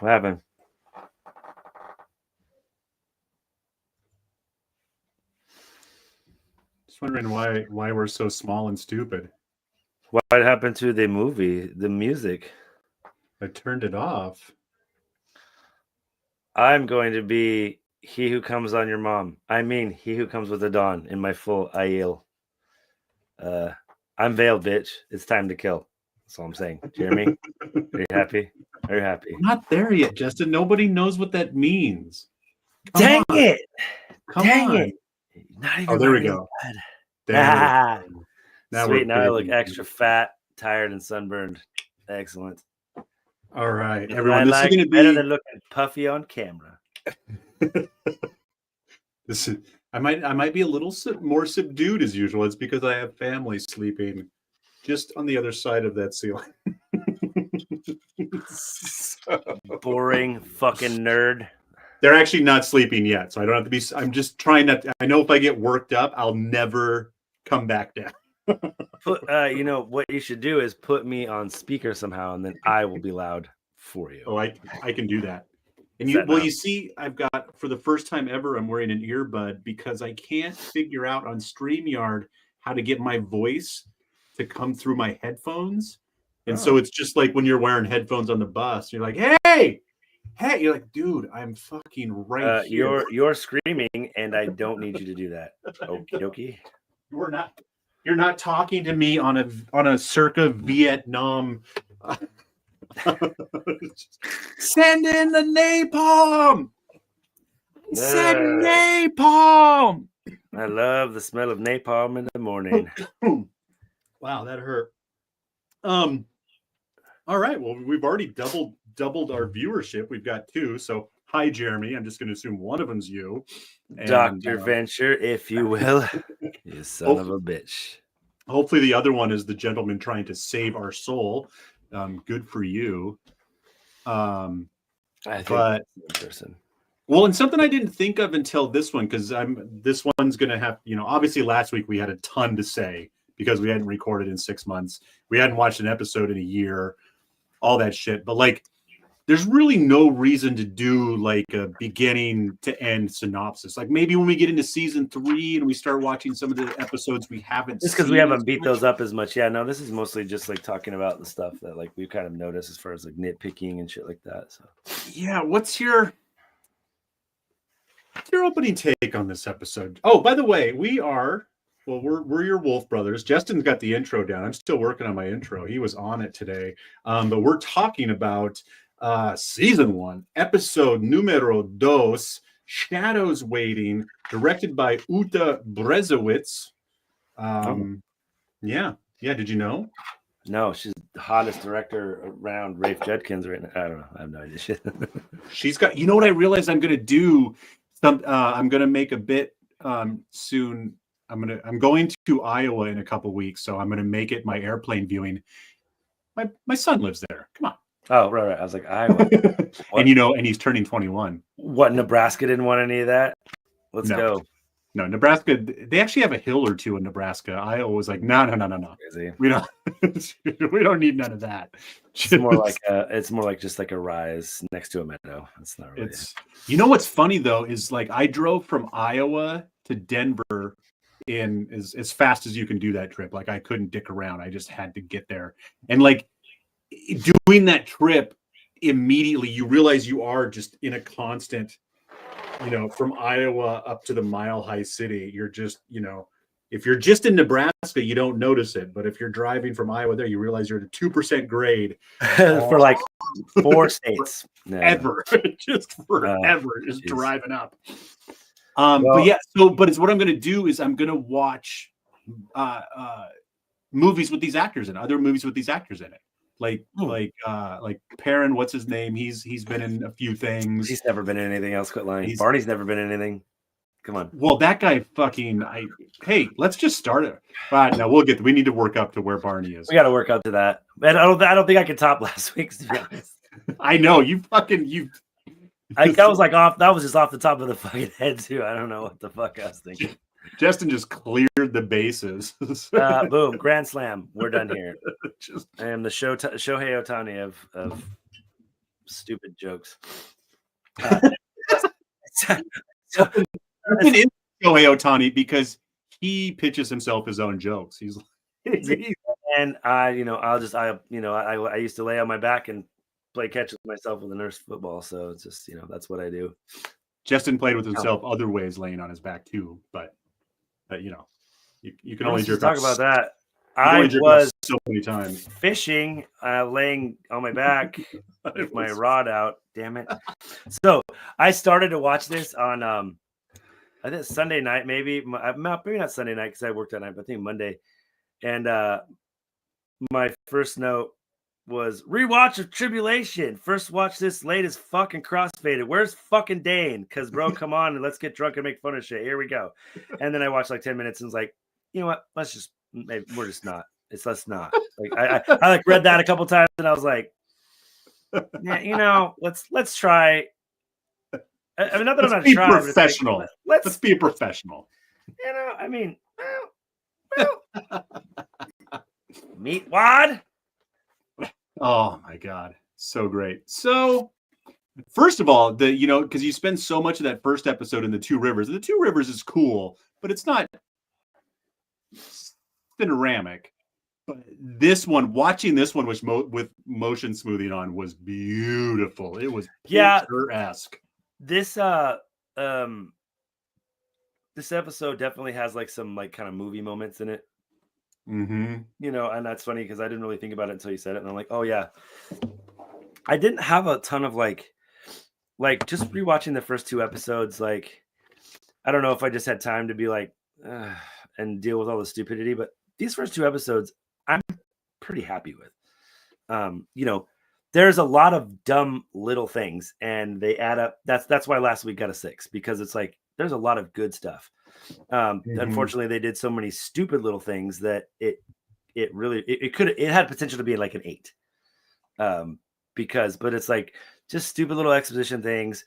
What happened? Just wondering why we're so small and stupid. What happened to the movie, the music? I turned it off. I'm going to be he who comes on your mom. I mean, he who comes with the dawn in my full Aiel. I'm veiled, bitch. It's time to kill. That's all I'm saying. Jeremy, are you happy? Are you happy? We're not there yet, Justin. Nobody knows what that means. Dang it! Come on. Not even. There we go. There we go. Now Sweet. Now I look extra fat, tired, and sunburned. Excellent. All right, everyone. This is going to be better than looking puffy on camera. I might be a little more subdued as usual. It's because I have family sleeping just on the other side of that ceiling. Boring fucking nerd. They're actually not sleeping yet, so I don't have to be. I'm just trying not. I know if I get worked up, I'll never come back down. You know what you should do is put me on speaker somehow, and then I will be loud for you. Oh, I can do that. And you see, I've got, for the first time ever, I'm wearing an earbud because I can't figure out on StreamYard how to get my voice to come through my headphones. And so it's just like when you're wearing headphones on the bus, you're like, hey, you're like, dude, I'm fucking right here. You're screaming, and I don't need you to do that. Okie dokie. You're not talking to me on a circa Vietnam. Send in the napalm. Send napalm. I love the smell of napalm in the morning. Wow, that hurt. All right. Well, we've already doubled our viewership. We've got 2. So hi, Jeremy. I'm just going to assume one of them's you. Dr. Venture, if you will. You son of a bitch. Hopefully the other one is the gentleman trying to save our soul. Good for you. I think that's the person. Well, and something I didn't think of until this one, because this one's going to have, obviously last week we had a ton to say because we hadn't recorded in 6 months. We hadn't watched an episode in a year, all that shit. But like, there's really no reason to do like a beginning to end synopsis. Like maybe when we get into season 3 and we start watching some of the episodes we haven't just because we haven't beat those up as much. Yeah, no, this is mostly just like talking about the stuff that like we've kind of noticed as far as like nitpicking and shit like that. So yeah, what's your opening take on this episode? Oh, by the way, we're your Wolf brothers. Justin's got the intro down. I'm still working on my intro. He was on it today. But we're talking about season 1, episode numero 2, Shadows Waiting, directed by Uta Brezowitz. Yeah. Did you know? No, she's the hottest director around. Rafe Judkins right now. I don't know. I have no idea. She's got. You know what I realized I'm going to do? I'm going to make a bit soon. I'm going to Iowa in a couple weeks, so I'm going to make it my airplane viewing. My son lives there. Come on. Oh, right. I was like, Iowa. and he's turning 21. What, Nebraska didn't want any of that? Let's go. No, Nebraska, they actually have a hill or two in Nebraska. Iowa was like, no. Crazy. We don't need none of that. It's more like just like a rise next to a meadow. It's not really. You know what's funny though is like I drove from Iowa to Denver in as fast as you can do that trip. Like I couldn't dick around. I just had to get there. And like doing that trip, immediately you realize you are just in a constant, from Iowa up to the Mile High City, you're just, if you're just in Nebraska, you don't notice it. But if you're driving from Iowa there, you realize you're at a 2% grade for like 4 states. Ever. Just forever. Just driving up. But it's what I'm going to do is I'm going to watch movies with these actors in it, other movies with these actors in it. Like Perrin, what's his name? He's been in a few things. He's never been in anything else. Quit lying. Barney's never been in anything. Come on. Well, that guy hey, let's just start it. Now we need to work up to where Barney is. We got to work up to that. And I don't think I can top last week's, to be honest. I know you. That was like off. That was just off the top of the fucking head too. I don't know what the fuck I was thinking. Justin just cleared the bases. Boom, grand slam. We're done here. I am the Shohei Ohtani of stupid jokes. It is Shohei Ohtani because he pitches himself his own jokes. He's and I used to lay on my back and play catch with myself with a nurse football. So it's just, that's what I do. Justin played with himself other ways, laying on his back too. But you can only jerk talk about that. I was so many times fishing, laying on my back with my rod out. Damn it! So I started to watch this on I think Sunday night, maybe not Sunday night because I worked that night, but I think Monday. And my first note was reWatch of Tribulation. First watch this latest fucking crossfaded. Where's fucking Dane? Because bro, come on and let's get drunk and make fun of shit. Here we go. And then I watched like 10 minutes and was like, you know what? We're just not. Let's not. Like I like read that a couple times and I was like, yeah, let's try. I mean, not that I'm not trying. Professional. Like, let's be a professional. I mean, well, meet WoT. Oh my God, so great. So, first of all, because you spend so much of that first episode in the Two Rivers. The Two Rivers is cool, but it's not cineramic. But watching this one with motion smoothing on was beautiful. It was picturesque. This this episode definitely has like some like kind of movie moments in it. Mm-hmm. And that's funny because I didn't really think about it until you said it, and I'm like, oh yeah. I didn't have a ton of like just rewatching the first two episodes. Like, I don't know if I just had time to be like and deal with all the stupidity, but these first two episodes I'm pretty happy with. There's a lot of dumb little things and they add up. That's why last week got a 6, because it's like there's a lot of good stuff. Unfortunately, they did so many stupid little things that it had potential to be like an 8. But it's like just stupid little exposition things.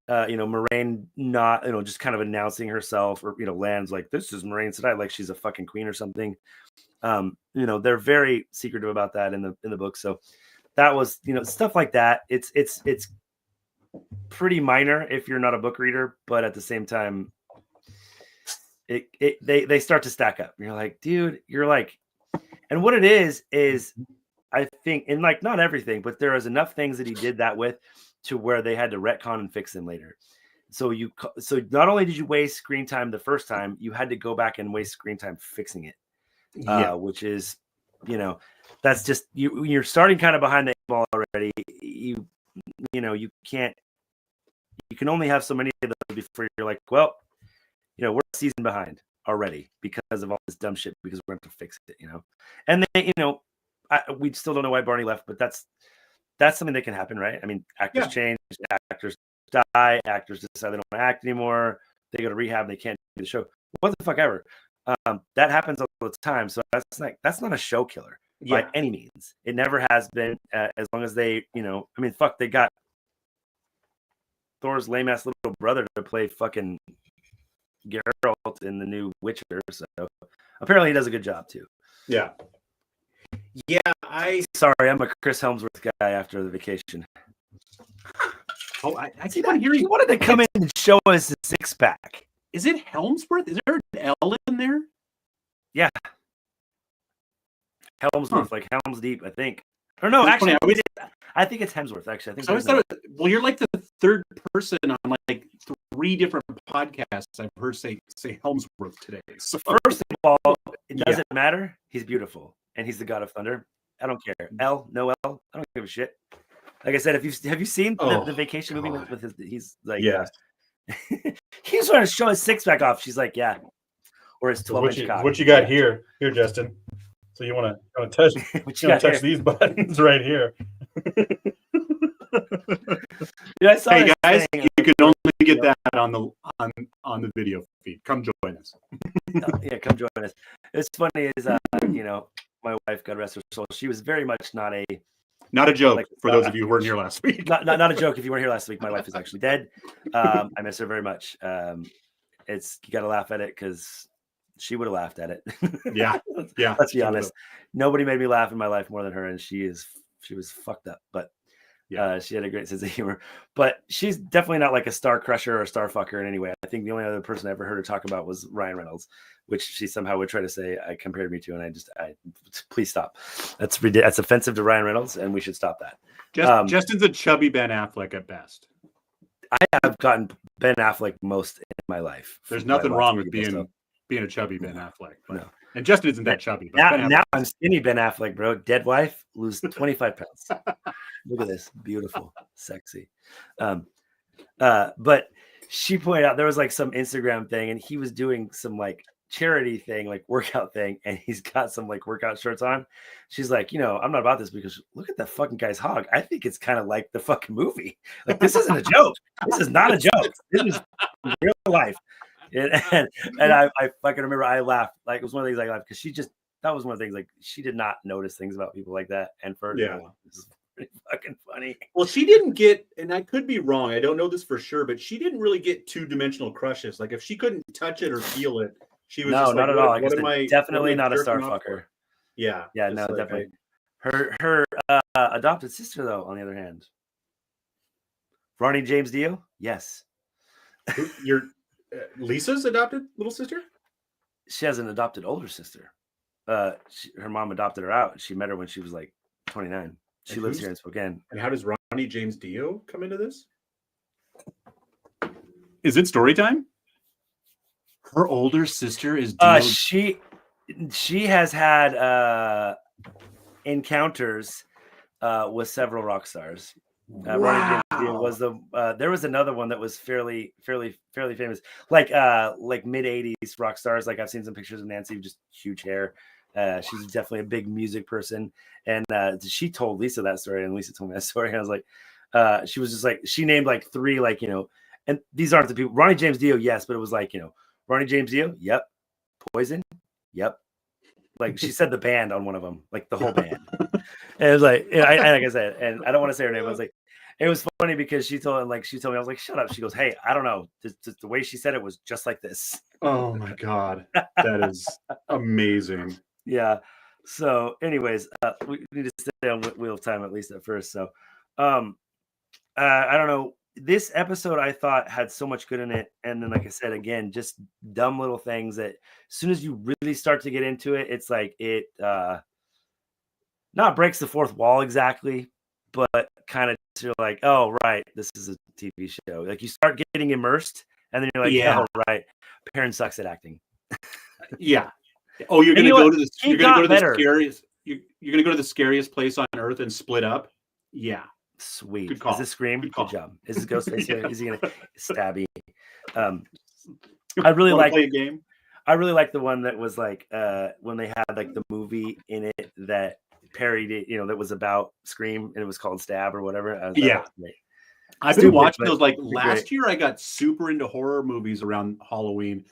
Moraine not, just kind of announcing herself, or Land's like, this is Moraine tonight, like she's a fucking queen or something. They're very secretive about that in the book. So that was, stuff like that. It's pretty minor if you're not a book reader, but at the same time, they start to stack up. You're like, dude, and what it is I think, and like not everything, but there is enough things that he did that with to where they had to retcon and fix them later. So not only did you waste screen time the first time, you had to go back and waste screen time fixing it. Which is, that's just you're starting kind of behind the eight ball already. You can only have so many of those before you're like, well, we're a season behind already because of all this dumb shit, because we're going to fix it, and then, we still don't know why Barney left, but that's something that can happen, right? I mean, actors change, actors die, actors decide they don't want to act anymore, they go to rehab, they can't do the show, what the fuck ever. That happens all the time. So that's not a show killer by any means. It never has been, as long as they, they got Thor's lame ass little brother to play fucking Geralt in the new Witcher. So apparently he does a good job too. Yeah. Sorry, I'm a Chris Helmsworth guy after the vacation. Oh, I keep on hearing he wanted to come in and show us a 6-pack. Is it Helmsworth? Is there an L in there? Yeah. Helmsworth, like Helm's Deep, I think. Or no, actually, I think it's Hemsworth, actually. I think you're like the third person on like 3 different podcasts I've heard say Helmsworth today. So, first of all, it doesn't matter. He's beautiful, and he's the god of thunder. I don't care. No L. I don't give a shit. Like I said, have you seen the vacation movie with his? He's like, he's trying to show his 6-pack off. She's like, yeah, or his 12-inch cock. What you got here, Justin? So you want to touch these buttons right here? I saw hey guys, you can only get that on the video feed. Come join us. Come join us. It's funny is my wife, God rest her soul, she was very much not a joke, for those of you who weren't here last week. Not a joke. If you weren't here last week, my wife is actually dead. I miss her very much. You got to laugh at it because she would have laughed at it. Yeah. Let's be honest. Nobody made me laugh in my life more than her, and she was fucked up. But Yeah. She had a great sense of humor, but she's definitely not like a star crusher or a star fucker in any way. I think the only other person I ever heard her talk about was Ryan Reynolds, which she somehow would try to say I compared me to, and I please stop. That's offensive to Ryan Reynolds, and we should stop that. Justin's a chubby Ben Affleck at best. I have gotten Ben Affleck most in my life. There's nothing wrong with being a chubby Ben Affleck. But, no. And Justin isn't that chubby. But now I'm skinny Ben Affleck, bro. Dead wife, lose 25 pounds. Look at this. Beautiful. Sexy. But she pointed out there was like some Instagram thing, and he was doing some like charity thing, like workout thing, and he's got some like workout shirts on. She's like, I'm not about this because look at that fucking guy's hog. I think it's kind of like the fucking movie. Like, this isn't a joke. This is not a joke. This is real life. And I fucking remember I laughed. Like, it was one of the things I laughed because that was one of the things, like, she did not notice things about people like that. And for this is pretty fucking funny. Well, she didn't get, and I could be wrong, I don't know this for sure, but she didn't really get two-dimensional crushes. Like, if she couldn't touch it or feel it, she was just not like, at all. Like, definitely not a star fucker. Yeah. No, like, definitely. Her adopted sister, though, on the other hand. Ronnie James Dio? Yes. Your Lisa's adopted little sister? She has an adopted older sister. Her mom adopted her out. She met her when she was like 29. She lives here in Spokane. And how does Ronnie James Dio come into this? Is it story time? Her older sister is Dio. She has had encounters with several rock stars. Wow. Ronnie James Dio was there was another one that was fairly famous, like mid 80s rock stars. Like, I've seen some pictures of Nancy, just huge hair. She's definitely a big music person, and she told Lisa that story, and Lisa told me that story. And I was like, she was just like, she named like three, like, and these aren't the people. Ronnie James Dio, yes, but it was like, Ronnie James Dio, yep. Poison, yep. Like, she said the band on one of them, like the whole band. And it was like, like I said, and I don't want to say her name. I was like, it was funny because she told me, I was like, shut up. She goes, hey, I don't know. The way she said it was just like this. Oh my God. That is amazing. Yeah. So anyways, we need to stay on Wheel of Time, at least at first. So I don't know. This episode I thought had so much good in it. And then, like I said, again, just dumb little things that as soon as you really start to get into it, it's like it not breaks the fourth wall exactly, but kind of you're like, oh, right, this is a TV show. Like, you start getting immersed, and then you're like, oh, right, Perrin sucks at acting. Yeah. Oh, you're gonna go to the scariest. You're gonna go to the scariest place on earth and split up. Yeah. Sweet. Good call. Is this Scream? Good job. Is this Ghostface here? Is he gonna stab you? I really like play a game. I really like the one that was like when they had like the movie in it that parodied it, that was about Scream, and it was called Stab or whatever. I've been watching those. Like, last year, I got super into horror movies around Halloween,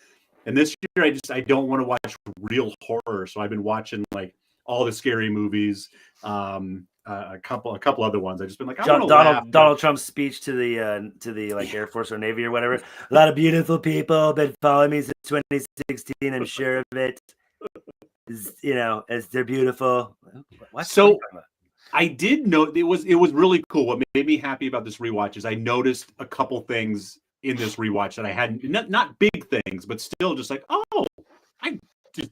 and this year I don't want to watch real horror, so I've been watching like all the scary movies. A couple other ones. I've just been like, Donald Trump's speech to the like Air Force or Navy or whatever. A lot of beautiful people been following me since 2016. I'm sure of it. As they're beautiful. So I did know it was really cool. What made me happy about this rewatch is I noticed a couple things in this rewatch that I hadn't, not big things, but still just like, oh, I just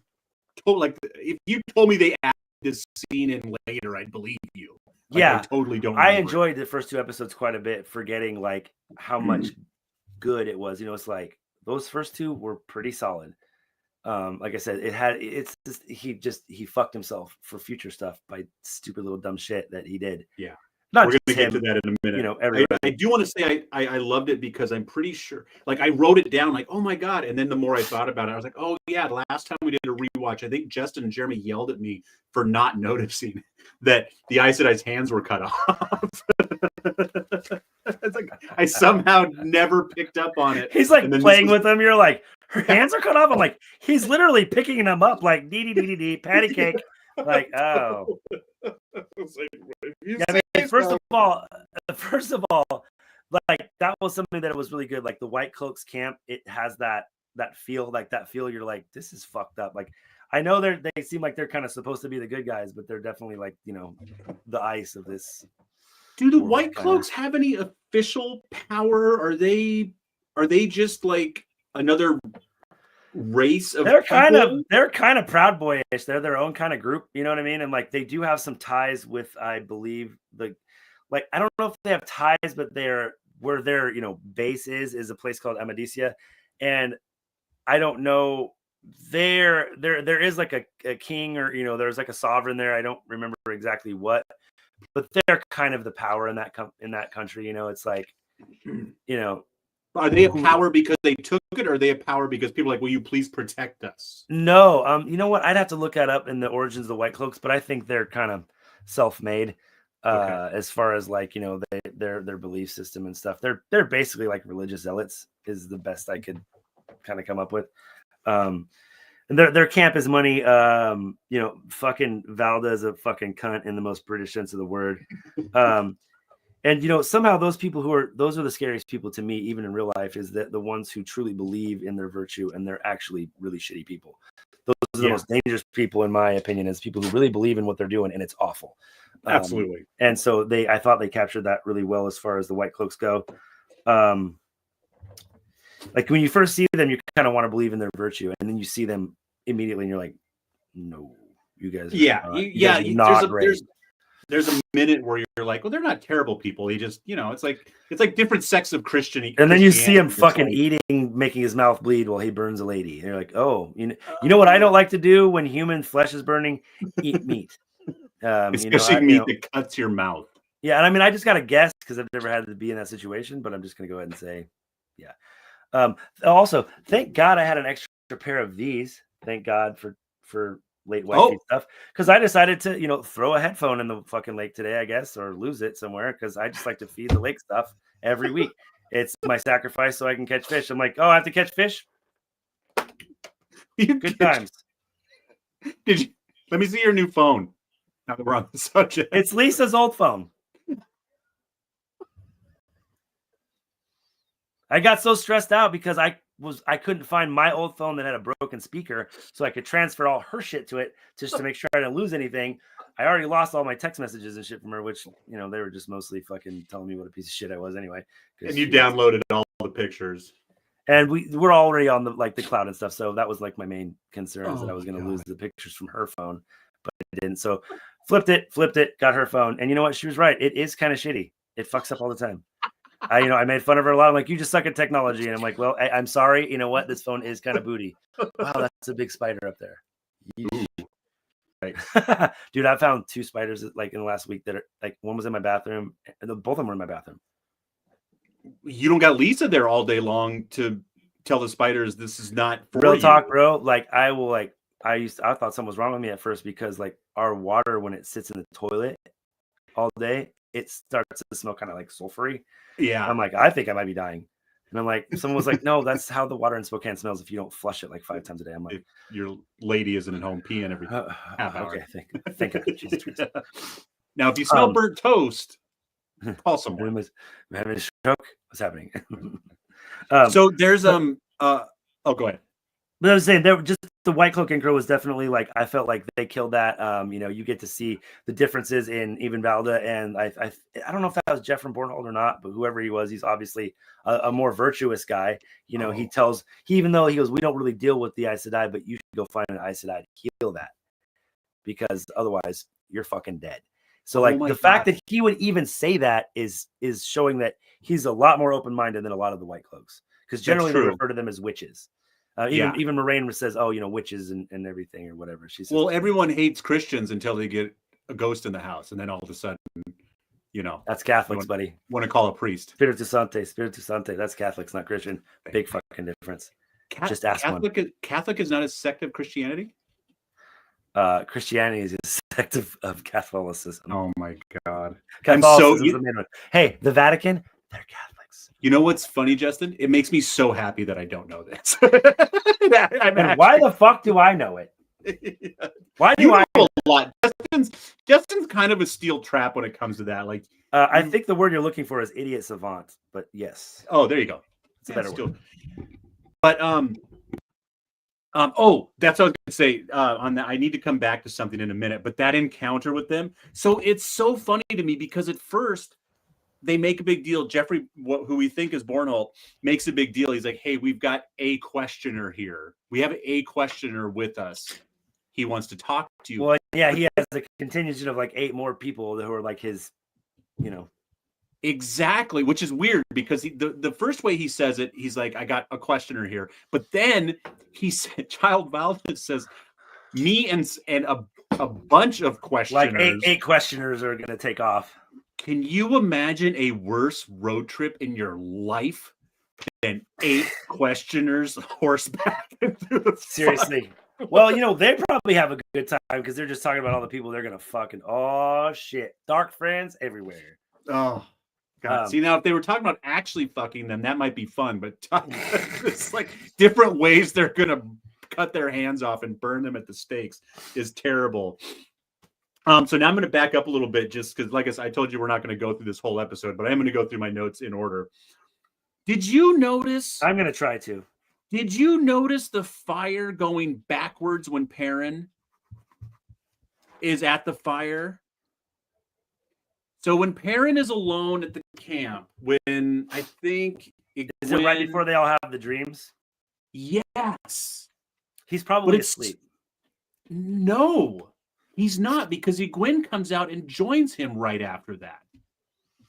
told, like, if you told me they added this scene in later, I'd believe you. Like, yeah, I totally don't. I enjoyed the first two episodes quite a bit, forgetting like how much good it was. It's like those first two were pretty solid. Like I said, he fucked himself for future stuff by stupid little dumb shit that he did. Yeah. We're going to get to that in a minute. I do want to say I loved it because I'm pretty sure, like, I wrote it down like, oh my God. And then the more I thought about it, I was like, oh yeah, the last time we did a rewatch, I think Justin and Jeremy yelled at me for not noticing that the Aes Sedai's hands were cut off. It's like, I somehow never picked up on it. He's like playing with them. You're like, her hands are cut off. I'm like, he's literally picking them up like dee patty cake. Like, oh. Yeah, I mean, first of all, like, that was something that was really good. Like, the White Cloaks camp, it has that feel, you're like, this is fucked up. Like, I know they seem like they're kind of supposed to be the good guys, but they're definitely like, the ice of this. Do the Or White kinda- Cloaks have any official power? Are they just like another race of they're people? kind of Proud Boyish. They're their own kind of group, you know what I mean? And like they do have some ties with, I believe, like I don't know if they have ties, but they're where their base is a place called Amadicia, and I don't know. There is like a king, or there's like a sovereign there. I don't remember exactly what, but they're kind of the power in that country. It's like Are they a power because they took it, or are they a power because people are like, will you please protect us? No, you know what? I'd have to look that up in the origins of the White Cloaks, but I think they're kind of self-made as far as like their belief system and stuff. They're basically like religious zealots is the best I could kind of come up with. And their camp is money. Fucking Valda is a fucking cunt in the most British sense of the word. And somehow those are the scariest people to me, even in real life, is that the ones who truly believe in their virtue, and they're actually really shitty people. Those are the most dangerous people, in my opinion, is people who really believe in what they're doing, and it's awful. Absolutely. And so I thought they captured that really well as far as the White Cloaks go. Like when you first see them, you kind of want to believe in their virtue, and then you see them immediately, and you're like, no, you guys. Not great. There's a minute where you're like, well, they're not terrible people. They just, it's like different sects of Christianity. And then you see him fucking eating, making his mouth bleed while he burns a lady. And you're like, oh, you know what I don't like to do when human flesh is burning? Eat meat. Especially meat that cuts your mouth. Yeah, and I mean, I just got to guess because I've never had to be in that situation, but I'm just going to go ahead and say, yeah. Also, thank God I had an extra pair of these. Thank God for late wifey stuff, because I decided to throw a headphone in the fucking lake today, I guess, or lose it somewhere, because I just like to feed the lake stuff every week. It's my sacrifice so I can catch fish. I'm like, oh, I have to catch fish. Good times. Did you? Let me see your new phone. Now that we're on the subject, it's Lisa's old phone. I got so stressed out because I couldn't find my old phone that had a broken speaker, so I could transfer all her shit to it just to make sure I didn't lose anything. I already lost all my text messages and shit from her, which they were just mostly fucking telling me what a piece of shit I was anyway. And you downloaded all the pictures. And we're already on the cloud and stuff, so that was like my main concern is that I was going to lose the pictures from her phone, but I didn't. So flipped it, got her phone, and you know what? She was right. It is kind of shitty. It fucks up all the time. I made fun of her a lot. I'm like, you just suck at technology. And I'm like, well, I'm sorry. You know what? This phone is kind of booty. Wow, that's a big spider up there. Right. Dude, I found 2 spiders like in the last week that are like, one was in my bathroom, and both of them were in my bathroom. You don't got Lisa there all day long to tell the spiders this is not for real you. Talk, bro. Like I thought something was wrong with me at first because like our water, when it sits in the toilet all day, it starts to smell kind of like sulfury. Yeah. I'm like, I think I might be dying. And I'm like, someone was like, no, that's how the water in Spokane smells if you don't flush it like 5 times a day. I'm like, if your lady isn't at home peeing every half hour. Okay, thank God. Jesus Christ. Now, if you smell burnt toast, call someone. I'm having a stroke. What's happening? So there's go ahead. But I was saying, just the White Cloak and Crow was definitely like, I felt like they killed that. You get to see the differences in even Valda, and I don't know if that was Jeff from Bornhold or not, but whoever he was, he's obviously a more virtuous guy. Even though he goes, we don't really deal with the Aes Sedai, but you should go find an Aes Sedai to heal that, because otherwise you're fucking dead. So the fact that he would even say that is showing that he's a lot more open-minded than a lot of the White Cloaks, because generally they refer to them as witches. Even Moraine says, "Oh, witches and everything or whatever." She says, "Well, everyone hates Christians until they get a ghost in the house, and then all of a sudden, that's Catholics, buddy. Want to call a priest? Spiritu Sante. That's Catholics, not Christian. Big fucking difference. Just ask Catholic. one. Catholic is not a sect of Christianity. Christianity is a sect of Catholicism. Oh my God! Catholicism is the main one. Hey, the Vatican, they're Catholics. You know what's funny, Justin? It makes me so happy that I don't know this. Why the fuck do I know it? Why do I know a lot? Justin's kind of a steel trap when it comes to that. Like, I think the word you're looking for is idiot savant, but yes. Oh, there you go. It's a better word. But that's what I was gonna say. On that, I need to come back to something in a minute. But that encounter with them, so it's so funny to me because at first they make a big deal. Jeffrey, who we think is Bornholt, makes a big deal. He's like, hey, we've got a questioner here. We have a questioner with us. He wants to talk to you. Well, yeah, he has a contingent of like 8 more people who are like his, Exactly, which is weird because the first way he says it, he's like, I got a questioner here. But then he said, Child Violence says, me and a bunch of questioners. Like eight questioners are going to take off. Can you imagine a worse road trip in your life than 8 questioners horseback? Seriously. Well, they probably have a good time because they're just talking about all the people they're going to fucking, oh, shit. Dark friends everywhere. Oh, God. See, now, if they were talking about actually fucking them, that might be fun. But it's like different ways they're going to cut their hands off and burn them at the stakes is terrible. So now I'm going to back up a little bit just because, like I told you, we're not going to go through this whole episode, but I am going to go through my notes in order. Did you notice? I'm going to try to. Did you notice the fire going backwards when Perrin is at the fire? So when Perrin is alone at the camp, when I think... Is it right before they all have the dreams? Yes. He's probably asleep. No, he's not, because Gwen comes out and joins him right after that.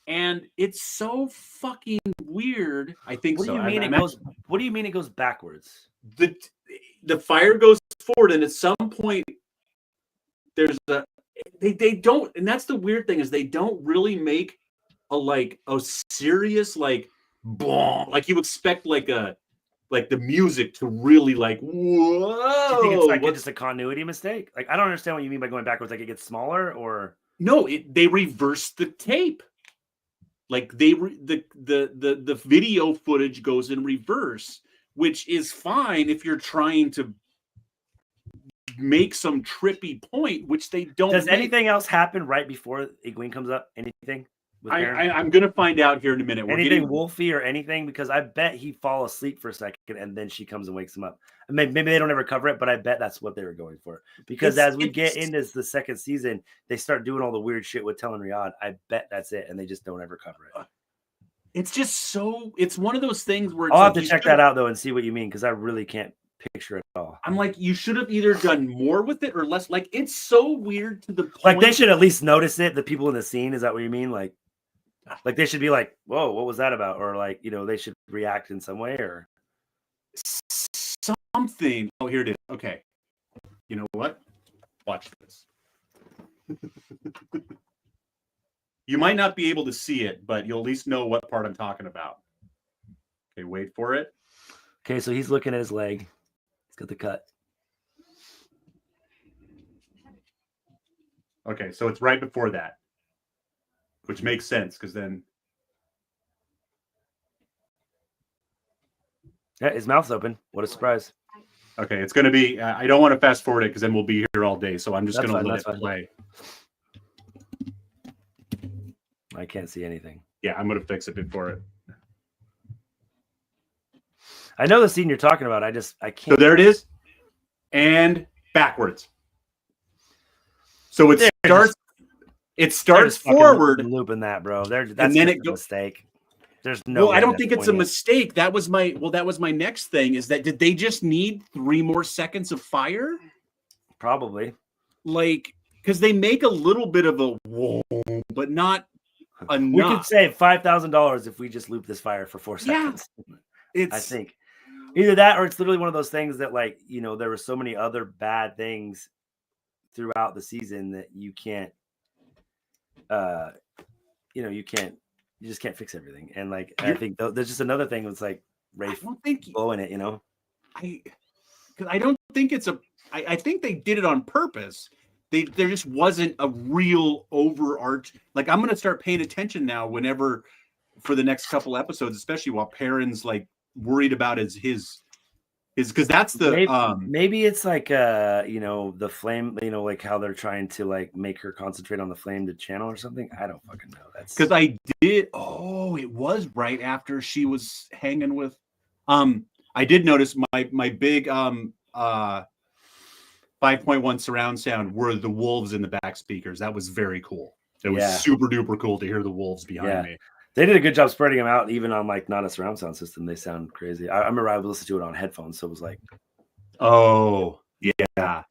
And it's so fucking weird. I think what so. Do you mean what do you mean it goes backwards? The fire goes forward, and at some point there's they don't, and that's the weird thing, is they don't really make a serious boom, like you expect the music to really whoa. Do you think it's just a continuity mistake? I don't understand what you mean by going backwards. Like it gets smaller, or no? They reverse the tape. The video footage goes in reverse, which is fine if you're trying to make some trippy point, which they don't. Does anything else happen right before Egwene comes up? Anything? I'm going to find out here in a minute. Anything wolfy or anything? Because I bet he fall asleep for a second and then she comes and wakes him up. Maybe they don't ever cover it, but I bet that's what they were going for. Because as we get into the second season, they start doing all the weird shit with telling Riyadh. I bet that's it, and they just don't ever cover it. It's just so. It's one of those things where I'll have to check that out though and see what you mean, because I really can't picture it at all. I'm like, you should have either done more with it or less. It's so weird to the point. They should at least notice it. The people in the scene, is that what you mean? Like they should be like, whoa, what was that about? Or they should react in some way or something. Oh, here it is. Okay. You know what? Watch this. You might not be able to see it, but you'll at least know what part I'm talking about. Okay, wait for it. Okay, so he's looking at his leg. He's got the cut. Okay, so it's right before that, which makes sense because then. Yeah, his mouth's open. What a surprise. Okay, it's going to be. I don't want to fast forward it because then we'll be here all day. So I'm just going to let it play. I can't see anything. Yeah, I'm going to fix it before it. I know the scene you're talking about. I can't. So there it is, and backwards. So it starts forward. Looping that, bro. That's and then it goes a mistake. There's no. Well, I don't think it's a mistake. That was my next thing. Is that did they just need 3 more seconds of fire? Probably. Because they make a little bit of a whoa, but not enough. We could save $5,000 if we just loop this fire for 4 seconds. Yeah, I think either that or it's literally one of those things that there were so many other bad things throughout the season that you can't, you just can't fix everything. And I think there's just another thing that's Rafe blowing it, I don't think it's I think they did it on purpose. There just wasn't a real overarch. I'm going to start paying attention now whenever for the next couple episodes, especially while Perrin's worried about his because that's the maybe it's the flame, how they're trying to make her concentrate on the flame to channel or something. I don't fucking know. That's because I did. Oh, it was right after she was hanging with. I did notice my big 5.1 surround sound were the wolves in the back speakers. That was very cool. It was super duper cool to hear the wolves behind me. They did a good job spreading them out, even on like not a surround sound system. They sound crazy. I remember I was listening to it on headphones, so it was like, oh yeah.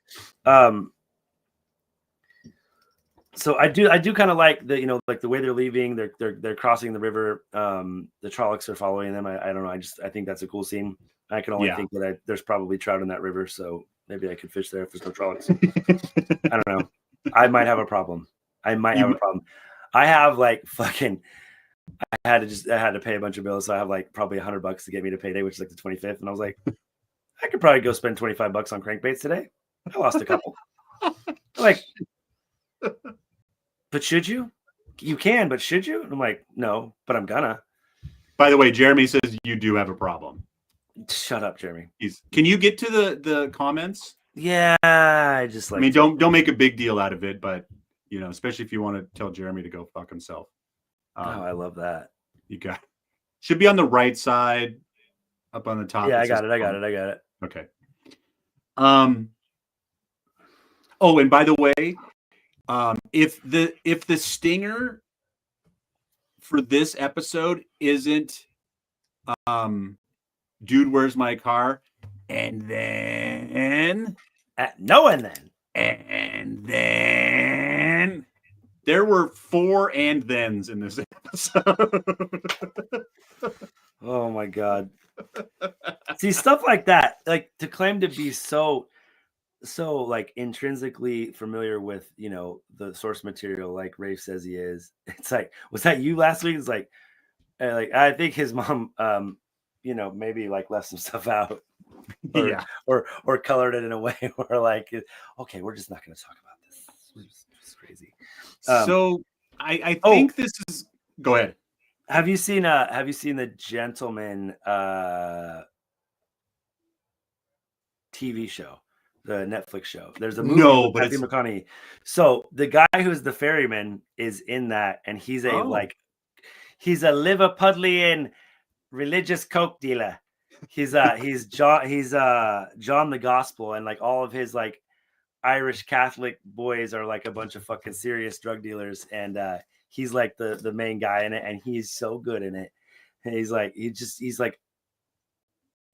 So I do kind of like the like the way they're leaving. They're crossing the river. The Trollocs are following them. I don't know. I think that's a cool scene. I can only think that there's probably trout in that river, so maybe I could fish there if there's no Trollocs. I don't know. I might have a problem. I have like fucking. I had to pay a bunch of bills, so I have like probably $100 to get me to payday, which is like the 25th, and I was like, I could probably go spend $25 on crankbaits today. I lost a couple. Like, but should you? You can, but should you? And I'm like, no, but I'm gonna. By the way, Jeremy says you do have a problem. Shut up, Jeremy. Can you get to the comments? Yeah, I just like. I mean, don't make a big deal out of it, but especially if you want to tell Jeremy to go fuck himself. Oh, I love that. You should be on the right side, up on the top. Yeah, I got it. Okay. Oh, and by the way, if the stinger for this episode isn't dude, where's my car? And then there were 4 and thens in this episode. Oh my god. See, stuff like that, like to claim to be so like intrinsically familiar with the source material, like Rafe says he is. It's like, was that you last week? It's like I think his mom maybe like left some stuff out or colored it in a way where like, okay, we're just not going to talk about this. It's crazy. So I think this is. Go ahead. Have you seen the Gentleman TV show, the Netflix show? There's a movie with Matthew McConaughey. So the guy who's the ferryman is in that, and he's he's a Liverpudlian religious coke dealer. He's John the Gospel, and like all of his like Irish Catholic boys are like a bunch of fucking serious drug dealers, and he's like the main guy in it, and he's so good in it. And he's like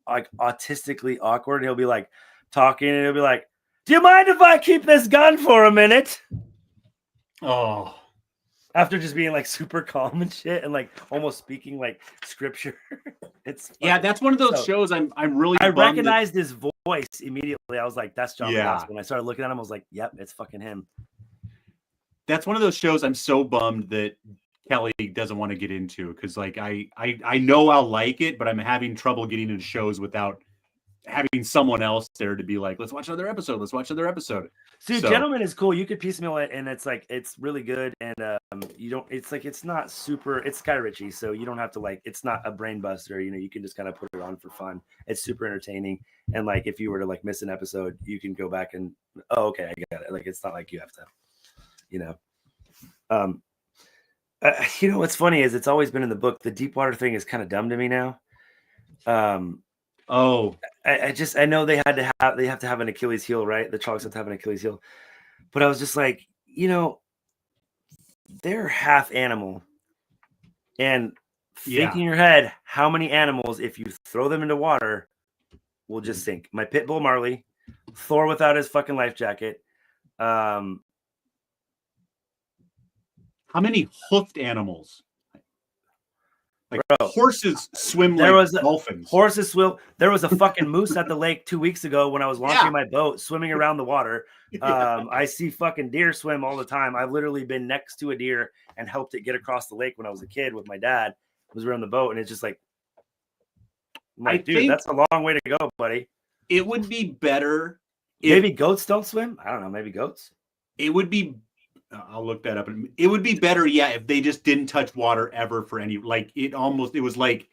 autistically awkward. He'll be like talking, and he'll be like, "Do you mind if I keep this gun for a minute?" Oh. After just being like super calm and shit, and like almost speaking like scripture. That's one of those shows. I'm really. I recognized his voice immediately. I was like, "That's John Gospel." When I started looking at him, I was like, "Yep, it's fucking him." That's one of those shows I'm so bummed that Kelly doesn't want to get into, because like I know I'll like it, but I'm having trouble getting into shows without having someone else there to be like, let's watch another episode. See, Gentleman is cool. You could piecemeal it, and it's like it's really good, and you don't. It's like it's not super. It's Guy Ritchie, so you don't have to like. It's not a brain buster. You can just kind of put it on for fun. It's super entertaining, and like if you were to like miss an episode, you can go back and okay, I got it. Like it's not like you have to, what's funny is it's always been in the book. The Deepwater thing is kind of dumb to me now. I know they have to have an Achilles heel, right? The Trollocs have to have an Achilles heel, but I was just like, they're half animal, and think in your head how many animals, if you throw them into water, will just sink. My pit bull Marley, Thor without his fucking life jacket. How many hoofed animals? Like horses swim dolphins. Horses swim. There was a fucking moose at the lake 2 weeks ago when I was launching my boat, swimming around the water. I see fucking deer swim all the time. I've literally been next to a deer and helped it get across the lake when I was a kid with my dad. Was around the boat, and it's just like, dude, that's a long way to go, buddy. It would be better. Maybe goats don't swim. I don't know. Maybe goats. It would be. I'll look that up. It would be better, if they just didn't touch water ever for any. Like it was like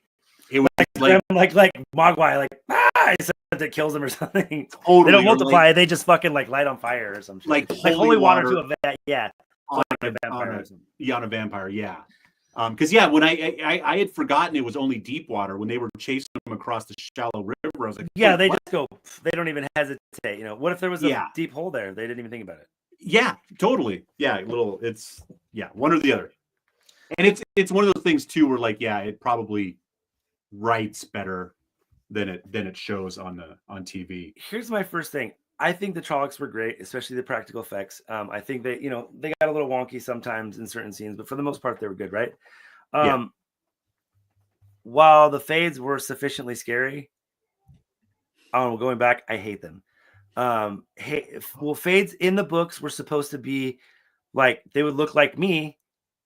Mogwai, that kills them or something. Totally, they don't multiply. They just fucking like light on fire or something. Like holy water to a vet. Yeah, on a vampire. Yeah. Because when I had forgotten it was only deep water when they were chasing them across the shallow river. I was like, they just go. They don't even hesitate. What if there was a deep hole there? They didn't even think about it. Yeah, totally. Yeah, it's one or the other. And it's one of those things too where like, yeah, it probably writes better than it shows on TV. Here's my first thing. I think the Trollocs were great, especially the practical effects. I think they got a little wonky sometimes in certain scenes, but for the most part, they were good, right? Yeah. While the fades were sufficiently scary, going back, I hate them. Fades in the books were supposed to be like they would look like me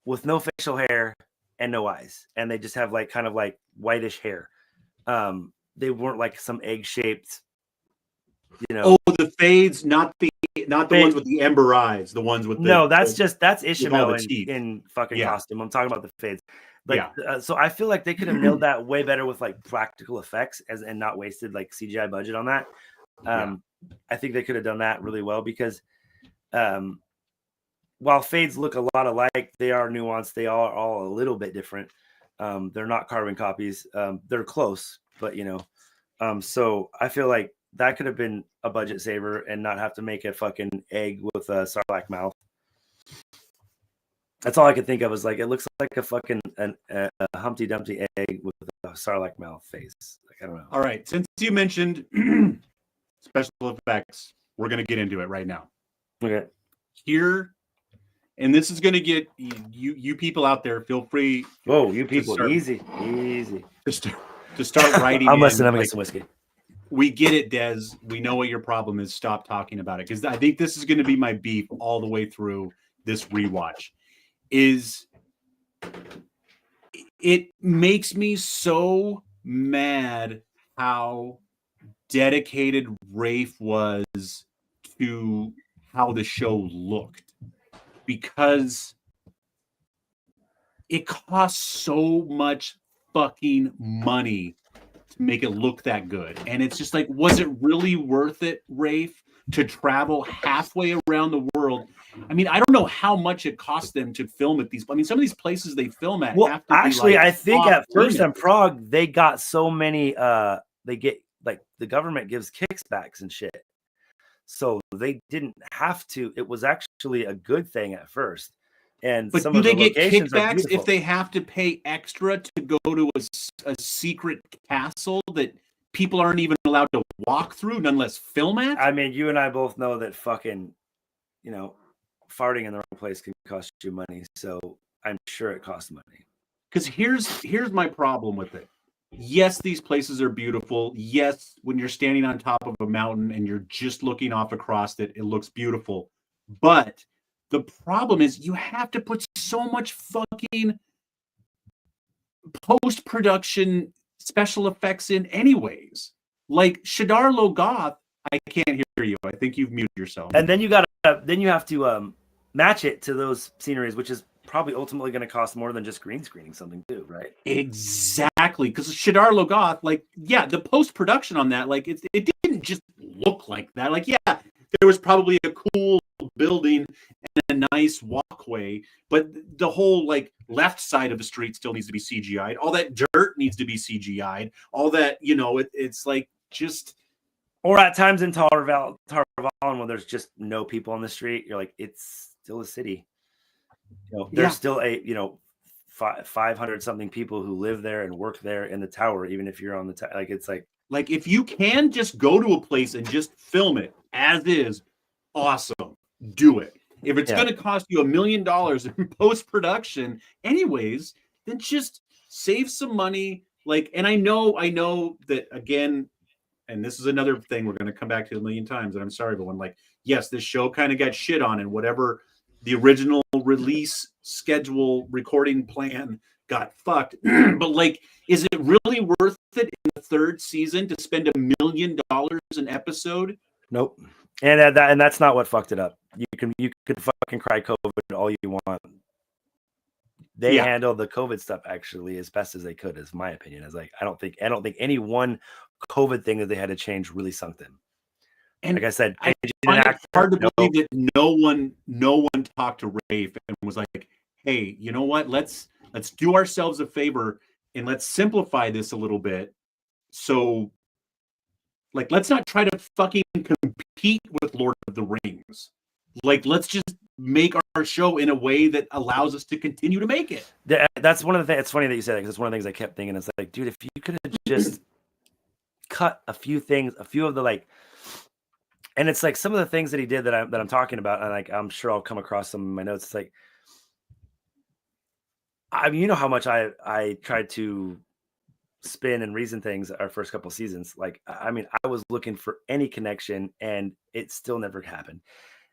with no facial hair and no eyes, and they just have like kind of like whitish hair. They weren't like some egg-shaped, Oh, the fades, not the ones with the ember eyes, the ones with the that's Ishmael in fucking costume. I'm talking about the fades. So I feel like they could have nailed that way better with like practical effects and not wasted like CGI budget on that. I think they could have done that really well because while fades look a lot alike, they are nuanced. They are all a little bit different. They're not carbon copies. They're close, but so I feel like that could have been a budget saver and not have to make a fucking egg with a sarlacc mouth. That's all I could think of. Was like it looks like a fucking a Humpty Dumpty egg with a sarlacc mouth face. Like I don't know. All right, since you mentioned special effects, we're gonna get into it right now. Okay. Here, and this is gonna get you people out there. Feel free. Whoa, you people, easy. To start writing. I'm listening. I'm gonna get some whiskey. We get it, Des. We know what your problem is. Stop talking about it because I think this is going to be my beef all the way through this rewatch. It makes me so mad how dedicated Rafe was to how the show looked because it costs so much fucking money to make it look that good. And it's just like, was it really worth it, Rafe, to travel halfway around the world? I mean, I don't know how much it cost them to film at these. I mean, some of these places they film at. Well, actually, I think at first in Prague, they got so many, they get like the government gives kickbacks and shit. So they didn't have to. It was actually a good thing at first. But do they get kickbacks if they have to pay extra to go to a secret castle that people aren't even allowed to walk through, nonetheless film at? I mean, you and I both know that fucking, farting in the wrong place can cost you money. So I'm sure it costs money. Because here's my problem with it. Yes, these places are beautiful. Yes, when you're standing on top of a mountain and you're just looking off across it, it looks beautiful. But the problem is you have to put so much fucking post-production special effects in anyways. Like Shadar Logoth, I can't hear you. I think you've muted yourself. And then you have to match it to those sceneries, which is probably ultimately going to cost more than just green screening something too, right? Exactly. Because Shadar Logoth, like, yeah, the post-production on that, like, it didn't just look like that. Like, yeah, there was probably a cool building and a nice walkway, but the whole like left side of the street still needs to be CGI'd. All that dirt needs to be CGI'd. All that, it's like just. Or at times in Tarvalon when there's just no people on the street, you're like, it's still a city. There's still 500 something people who live there and work there in the tower, even if you're on the like it's like if you can just go to a place and just film it as is, awesome. Do it. If it's going to cost you $1 million in post-production anyways, then just save some money. Like, and I know that again, and this is another thing we're going to come back to a million times, and I'm sorry, everyone. Like, yes, this show kind of got shit on, and whatever the original release schedule recording plan got fucked. But like, is it really worth it in the third season to spend $1 million an episode? Nope. And that's not what fucked it up. You could fucking cry COVID all you want. They handled the COVID stuff actually as best as they could, is my opinion. Is like I don't think any one COVID thing that they had to change really sunk them. And like I said, I find it hard to believe that no one talked to Rafe and was like, "Hey, you know what? Let's do ourselves a favor and let's simplify this a little bit. So, like, let's not try to fucking compete with Lord of the Rings. Like, let's just make our show in a way that allows us to continue to make it. That's one of the things. It's funny that you said that, because it's one of the things I kept thinking. It's like, dude, if you could have just cut a few things, a few of the like, and it's like some of the things that he did that I'm talking about, and like I'm sure I'll come across some in my notes. It's like, I mean, you know how much I tried to spin and reason things our first couple of seasons. Like, I mean, I was looking for any connection, and it still never happened.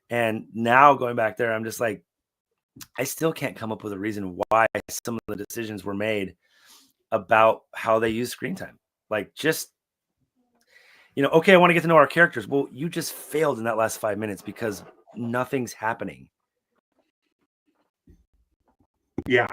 And now going back there, I'm just like, I still can't come up with a reason why some of the decisions were made about how they use screen time. Like, just, okay, I want to get to know our characters. Well, you just failed in that last 5 minutes because nothing's happening. Yeah.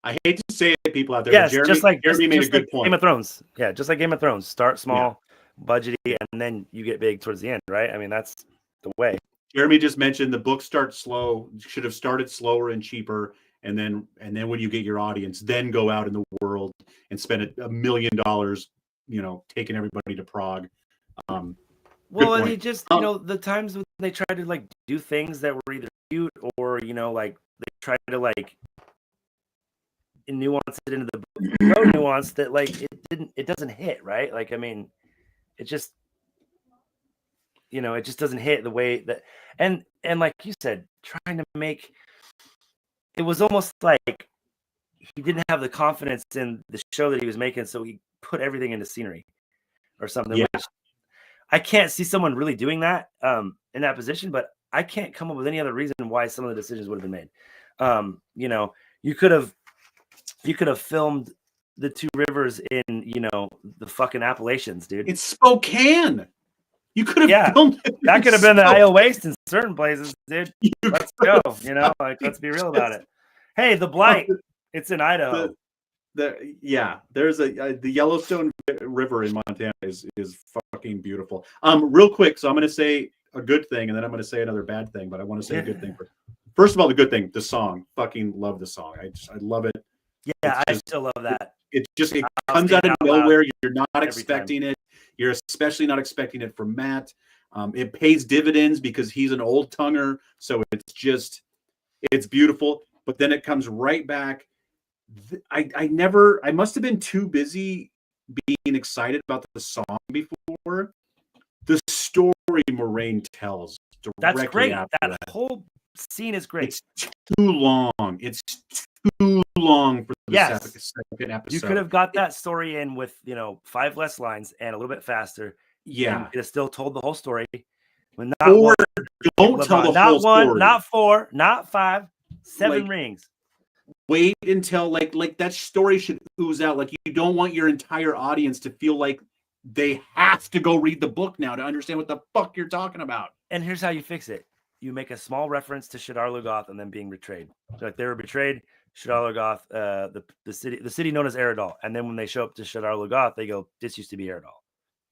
I hate to say it, people out there. Yes, but Jeremy made a good point. Game of Thrones. Yeah, just like Game of Thrones. Start small, budgety, and then you get big towards the end, right? I mean, that's the way. Jeremy just mentioned the book starts slow, should have started slower and cheaper, and then when you get your audience, then go out in the world and spend $1 million, taking everybody to Prague. Well, and he just, the times when they try to like do things that were either cute or, like they try to like nuance it into the book, no nuance that like it doesn't hit, right? Like, I mean, it just, it just doesn't hit the way that, and like you said, trying to make, it was almost like he didn't have the confidence in the show that he was making, so he put everything into scenery or something. Yeah. Which I can't see someone really doing that in that position, but I can't come up with any other reason why some of the decisions would have been made. You could have filmed the two rivers in, the fucking Appalachians, dude. It's Spokane. You could have filmed it. That could have been the Iowa Waste in certain places, dude. Let's go. Let's be real about it. Hey, the Blight, it's in Idaho. There's the Yellowstone River in Montana is fucking beautiful. Real quick, so I'm going to say a good thing, and then I'm going to say another bad thing, but I want to say a good thing first of all, the good thing, the song. Fucking love the song. I love it. Yeah, I still love that. It comes out of nowhere. You're not expecting it. You're especially not expecting it from Matt. It pays dividends because he's an old tonger, so it's beautiful. But then it comes right back. I must have been too busy being excited about the song before. The story Moraine tells directly That's great. after that whole scene is great. It's too long. It's too long for the second episode. You could have got that story in with 5 less lines and a little bit faster. Yeah, you could have still told the whole story. Don't tell the whole story. Not 1, not 4, not 5, 7 rings. Wait until like that story should ooze out. Like, you don't want your entire audience to feel like they have to go read the book now to understand what the fuck you're talking about. And here's how you fix it. You make a small reference to Shadar Logoth and then being betrayed. So like they were betrayed, Shadar Logoth, the city known as Eridol. And then when they show up to Shadar Logoth, they go, this used to be Eridol.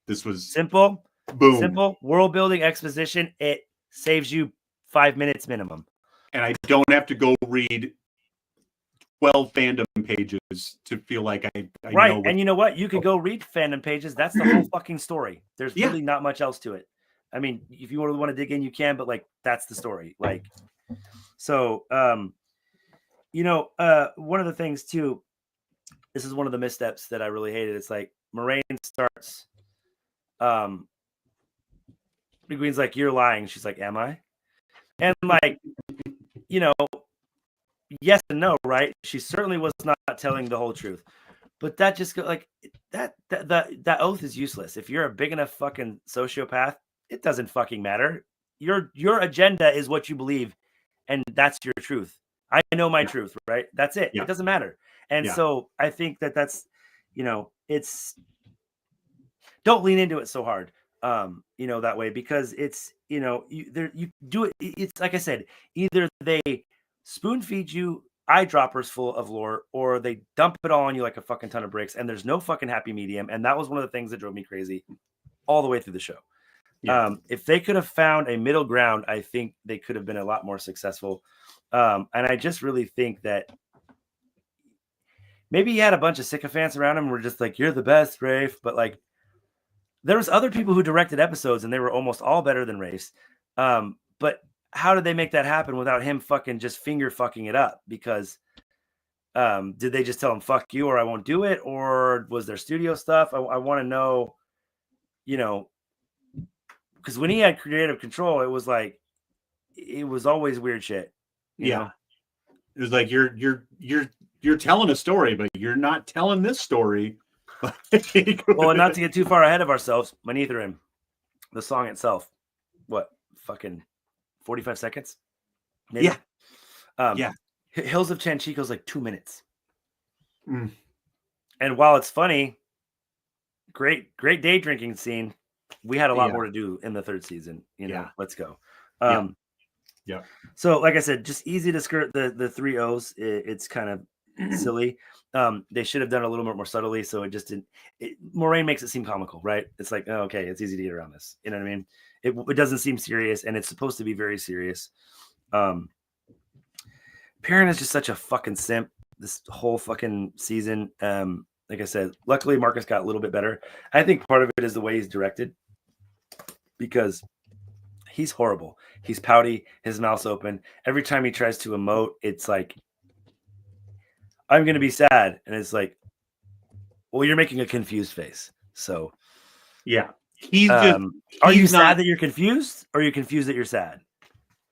This was simple. Boom. Simple world building exposition. It saves you 5 minutes minimum. And I don't have to go read 12 fandom pages to feel like I right. know. And you know what? You could go read fandom pages. That's the whole fucking story. There's really not much else to it. I mean, if you really want to dig in, you can, but like, that's the story. Like, so, one of the things too, this is one of the missteps that I really hated. It's like Moraine starts, Queen's like, you're lying. She's like, am I? And like, yes and no, right? She certainly was not telling the whole truth, but that just like that oath is useless. If you're a big enough fucking sociopath, it doesn't fucking matter. Your agenda is what you believe, and that's your truth. I know my truth, right? That's it. It doesn't matter. And so I think that's, it's, don't lean into it so hard, that way, because it's, you do it. It's like I said, either they spoon feed you eyedroppers full of lore, or they dump it all on you like a fucking ton of bricks, and there's no fucking happy medium. And that was one of the things that drove me crazy all the way through the show. If they could have found a middle ground, I think they could have been a lot more successful. And I just really think that maybe he had a bunch of sycophants around him who were just like, you're the best, Rafe. But like, there was other people who directed episodes and they were almost all better than Rafe's. But how did they make that happen without him fucking just finger fucking it up? Because did they just tell him fuck you or I won't do it, or was there studio stuff? I want to know, you know, because when he had creative control, it was like it was always weird shit. You know? It was like you're telling a story, but you're not telling this story. Well, and not to get too far ahead of ourselves, Manithrim, the song itself, what fucking 45 seconds? Maybe? Yeah. Hills of Chanchico's like 2 minutes. Mm. And while it's funny, great day drinking scene. We had a lot more to do in the third season. You know, let's go. Yeah. So, like I said, just easy to skirt the 3 O's. It's kind of silly. They should have done a little bit more subtly. So it just didn't. Moraine makes it seem comical, right? It's like, oh, okay, it's easy to get around this. You know what I mean? It doesn't seem serious, and it's supposed to be very serious. Perrin is just such a fucking simp this whole fucking season. Like I said, luckily Marcus got a little bit better. I think part of it is the way he's directed, because he's horrible. He's pouty. His mouth's open. Every time he tries to emote, it's like, I'm going to be sad. And it's like, well, you're making a confused face. So, yeah. Are you sad that you're confused, or are you confused that you're sad?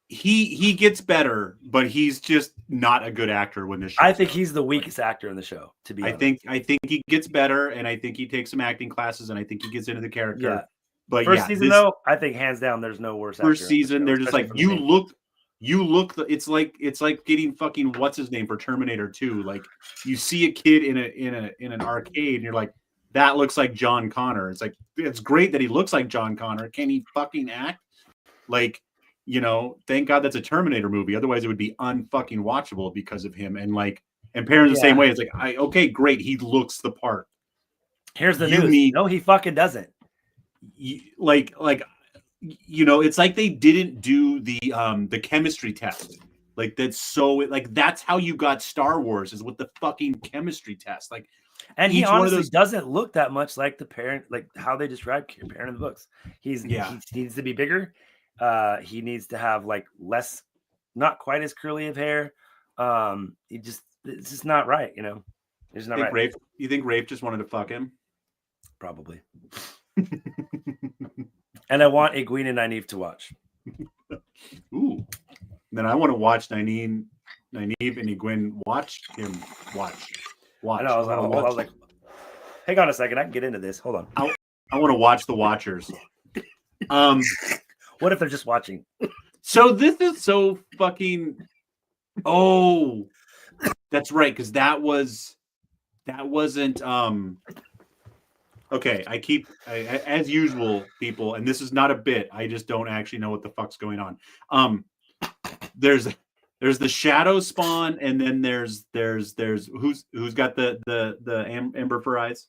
He gets better, but he's just not a good actor when this show. I think he's the weakest actor in the show, to be honest. I think he gets better, and I think he takes some acting classes, and I think he gets into the character. Yeah. But first season, though, I think hands down, there's no worse. First season, they're just like, you look. It's like getting fucking what's his name for Terminator 2. Like, you see a kid in an arcade, and you're like, that looks like John Connor. It's like, it's great that he looks like John Connor. Can he fucking act? Like, you know, thank God that's a Terminator movie. Otherwise, it would be unfucking watchable because of him. And Perrin's the same way. It's like, okay, great, he looks the part. Here's the news. No, he fucking doesn't. Like, you know, it's like they didn't do the chemistry test. Like, that's how you got Star Wars, is with the fucking chemistry test. Like, and he honestly doesn't look that much like the parent, like how they describe Perrin in the books. He needs to be bigger. He needs to have like less, not quite as curly of hair. It's just not right, you know. It's not right. You think Rafe just wanted to fuck him? Probably. And I want Egwene and Nynaeve to watch. Ooh. Then I want to watch Nynaeve and Egwene watch him watch. I know. I was like, hang on a second. I can get into this. Hold on. I want to watch the Watchers. What if they're just watching? So this is so fucking. Oh, that's right. Because that wasn't. Okay, as usual, people, and this is not a bit. I just don't actually know what the fuck's going on. There's the shadow spawn, and then there's who's got the amber for eyes.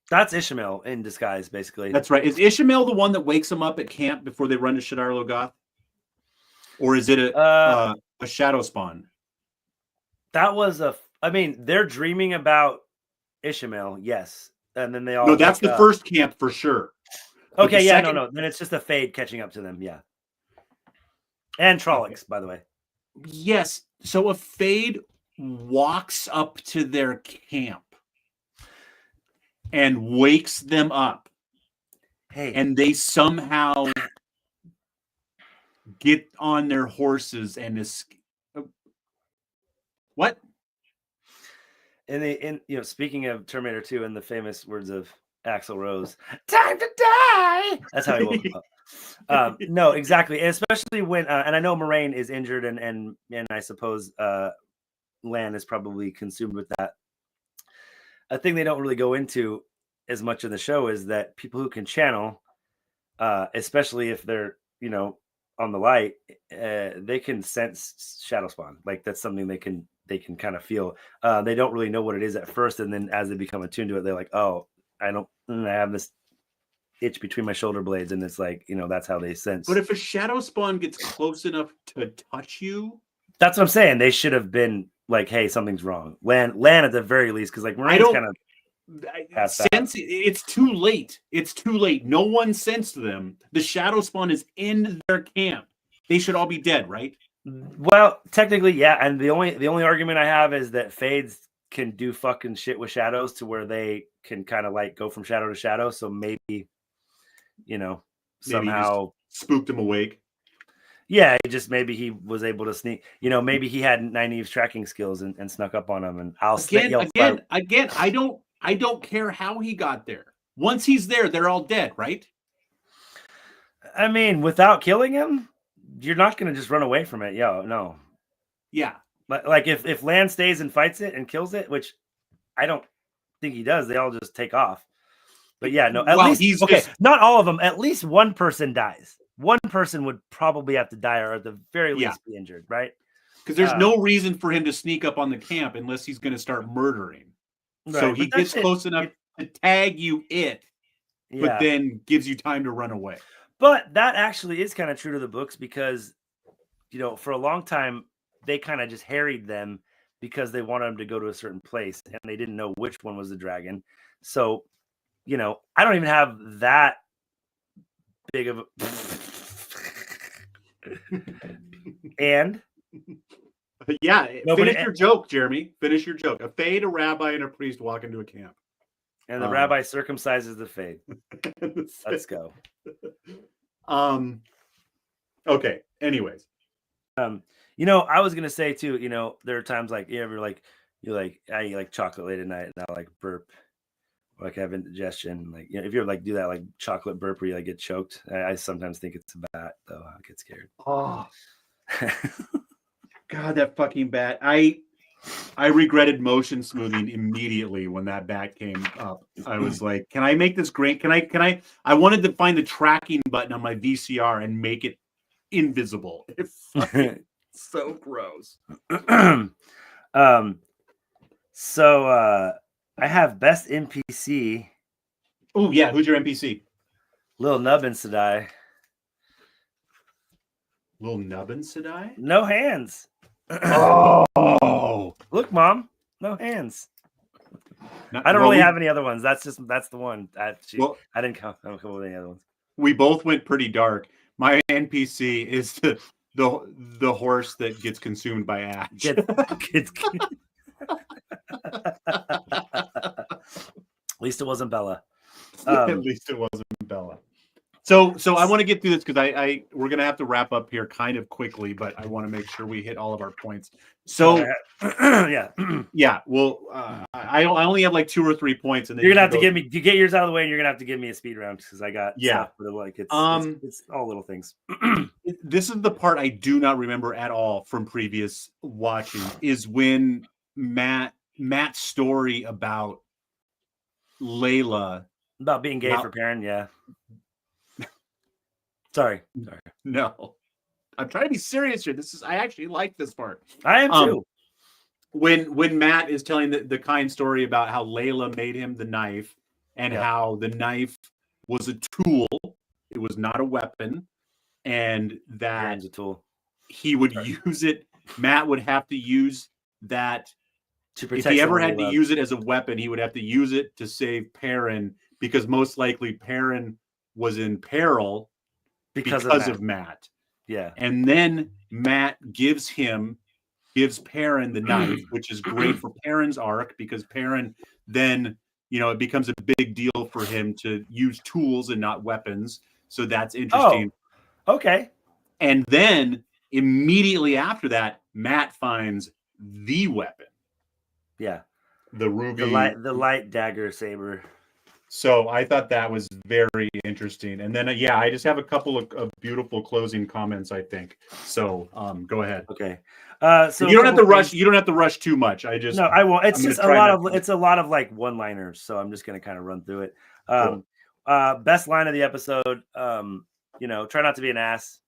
That's Ishmael in disguise, basically. That's right. Is Ishmael the one that wakes him up at camp before they run to Shadar Logoth, or is it a shadow spawn? That was I mean, they're dreaming about Ishmael, yes, and then they all. No, that's the first camp for sure. Okay, yeah, no. Then it's just a fade catching up to them, yeah. And Trollocs, by the way. Yes. So a fade walks up to their camp and wakes them up. Hey. And they somehow get on their horses and escape. What? And speaking of Terminator 2 and the famous words of Axl Rose, time to die. That's how he woke up. No, exactly. And especially when, and I know Moraine is injured, and I suppose Lan is probably consumed with that. A thing they don't really go into as much in the show is that people who can channel, especially if they're, on the light, they can sense shadow spawn. Like, that's something they can kind of feel. They don't really know what it is at first, and then as they become attuned to it, they're like, oh, I have this itch between my shoulder blades, and it's like, that's how they sense. But if a shadow spawn gets close enough to touch you, that's what I'm saying. They should have been like, hey, something's wrong. Lan at the very least, because like Moraine's kind of. Passed out. Sense it's too late. It's too late. No one sensed them. The shadow spawn is in their camp. They should all be dead, right? Well, technically, yeah. And the only argument I have is that fades can do fucking shit with shadows to where they can kind of like go from shadow to shadow. So maybe, you know, Maybe somehow spooked him awake. Yeah, maybe he was able to sneak. Maybe he had Nynaeve's tracking skills and snuck up on him. And Again. I don't care how he got there. Once he's there, they're all dead, right? I mean, without killing him, you're not going to just run away from it. No. Yeah. But like if Lan stays and fights it and kills it, which I don't think he does, they all just take off. But yeah, no. At least not all of them. At least one person dies. One person would probably have to die or at the very least be injured, right? Because there's no reason for him to sneak up on the camp unless he's going to start murdering. Right, so he gets close enough to tag you but then gives you time to run away. But that actually is kind of true to the books because, for a long time, they kind of just harried them because they wanted them to go to a certain place and they didn't know which one was the dragon. So, I don't even have that big of a... And finish your joke, Jeremy. Finish your joke. A fade, a rabbi, and a priest walk into a camp, and the rabbi circumcises the fade. Let's go. Okay. Anyways, I was gonna say too. There are times like you like chocolate late at night, and I like burp. Like have indigestion, like if you like do that like chocolate burp where you like get choked. I sometimes think it's a bat though. I get scared. Oh, God, that fucking bat! I regretted motion smoothing immediately when that bat came up. I was like, "Can I make this great? Can I?" I wanted to find the tracking button on my VCR and make it invisible. It's so gross. So I have best NPC. Oh yeah, who's your NPC? Lil Nubbin Sadai. Lil Nubbin Sadai? No hands. Oh, look, Mom, no hands. I don't really have any other ones. That's the one. I didn't come up with any other ones. We both went pretty dark. My NPC is the horse that gets consumed by ash. At least it wasn't Bella. At least it wasn't Bella. So I want to get through this because we're gonna have to wrap up here kind of quickly, but I want to make sure we hit all of our points. So yeah. Well, I only have like 2 or 3 points, and then you're gonna have to give me. You get yours out of the way, and you're gonna have to give me a speed round because I got stuff, but like it's all little things. This is the part I do not remember at all from previous watching. Is when Matt's story about Layla about being gay for Perrin, yeah. Sorry. No, I'm trying to be serious here. I actually like this part. I am too. When Matt is telling the kind story about how Layla made him the knife and how the knife was a tool, it was not a weapon, and that a tool. He would use it. Matt would have to use that to protect. If he ever had to use it as a weapon, he would have to use it to save Perrin because most likely Perrin was in peril because of Matt. Yeah. And then Matt gives Perrin the knife, which is great for Perrin's arc because Perrin then, it becomes a big deal for him to use tools and not weapons. So that's interesting. Oh, okay. And then immediately after that, Matt finds the weapon. Yeah. The ruby. The light dagger saber. So I thought that was very interesting. And then, I just have a couple of beautiful closing comments, I think. So go ahead. Okay. So you don't have to rush. You don't have to rush too much. I won't. It's just a lot of like one-liners. So I'm just going to kind of run through it. Cool. Best line of the episode. Try not to be an ass.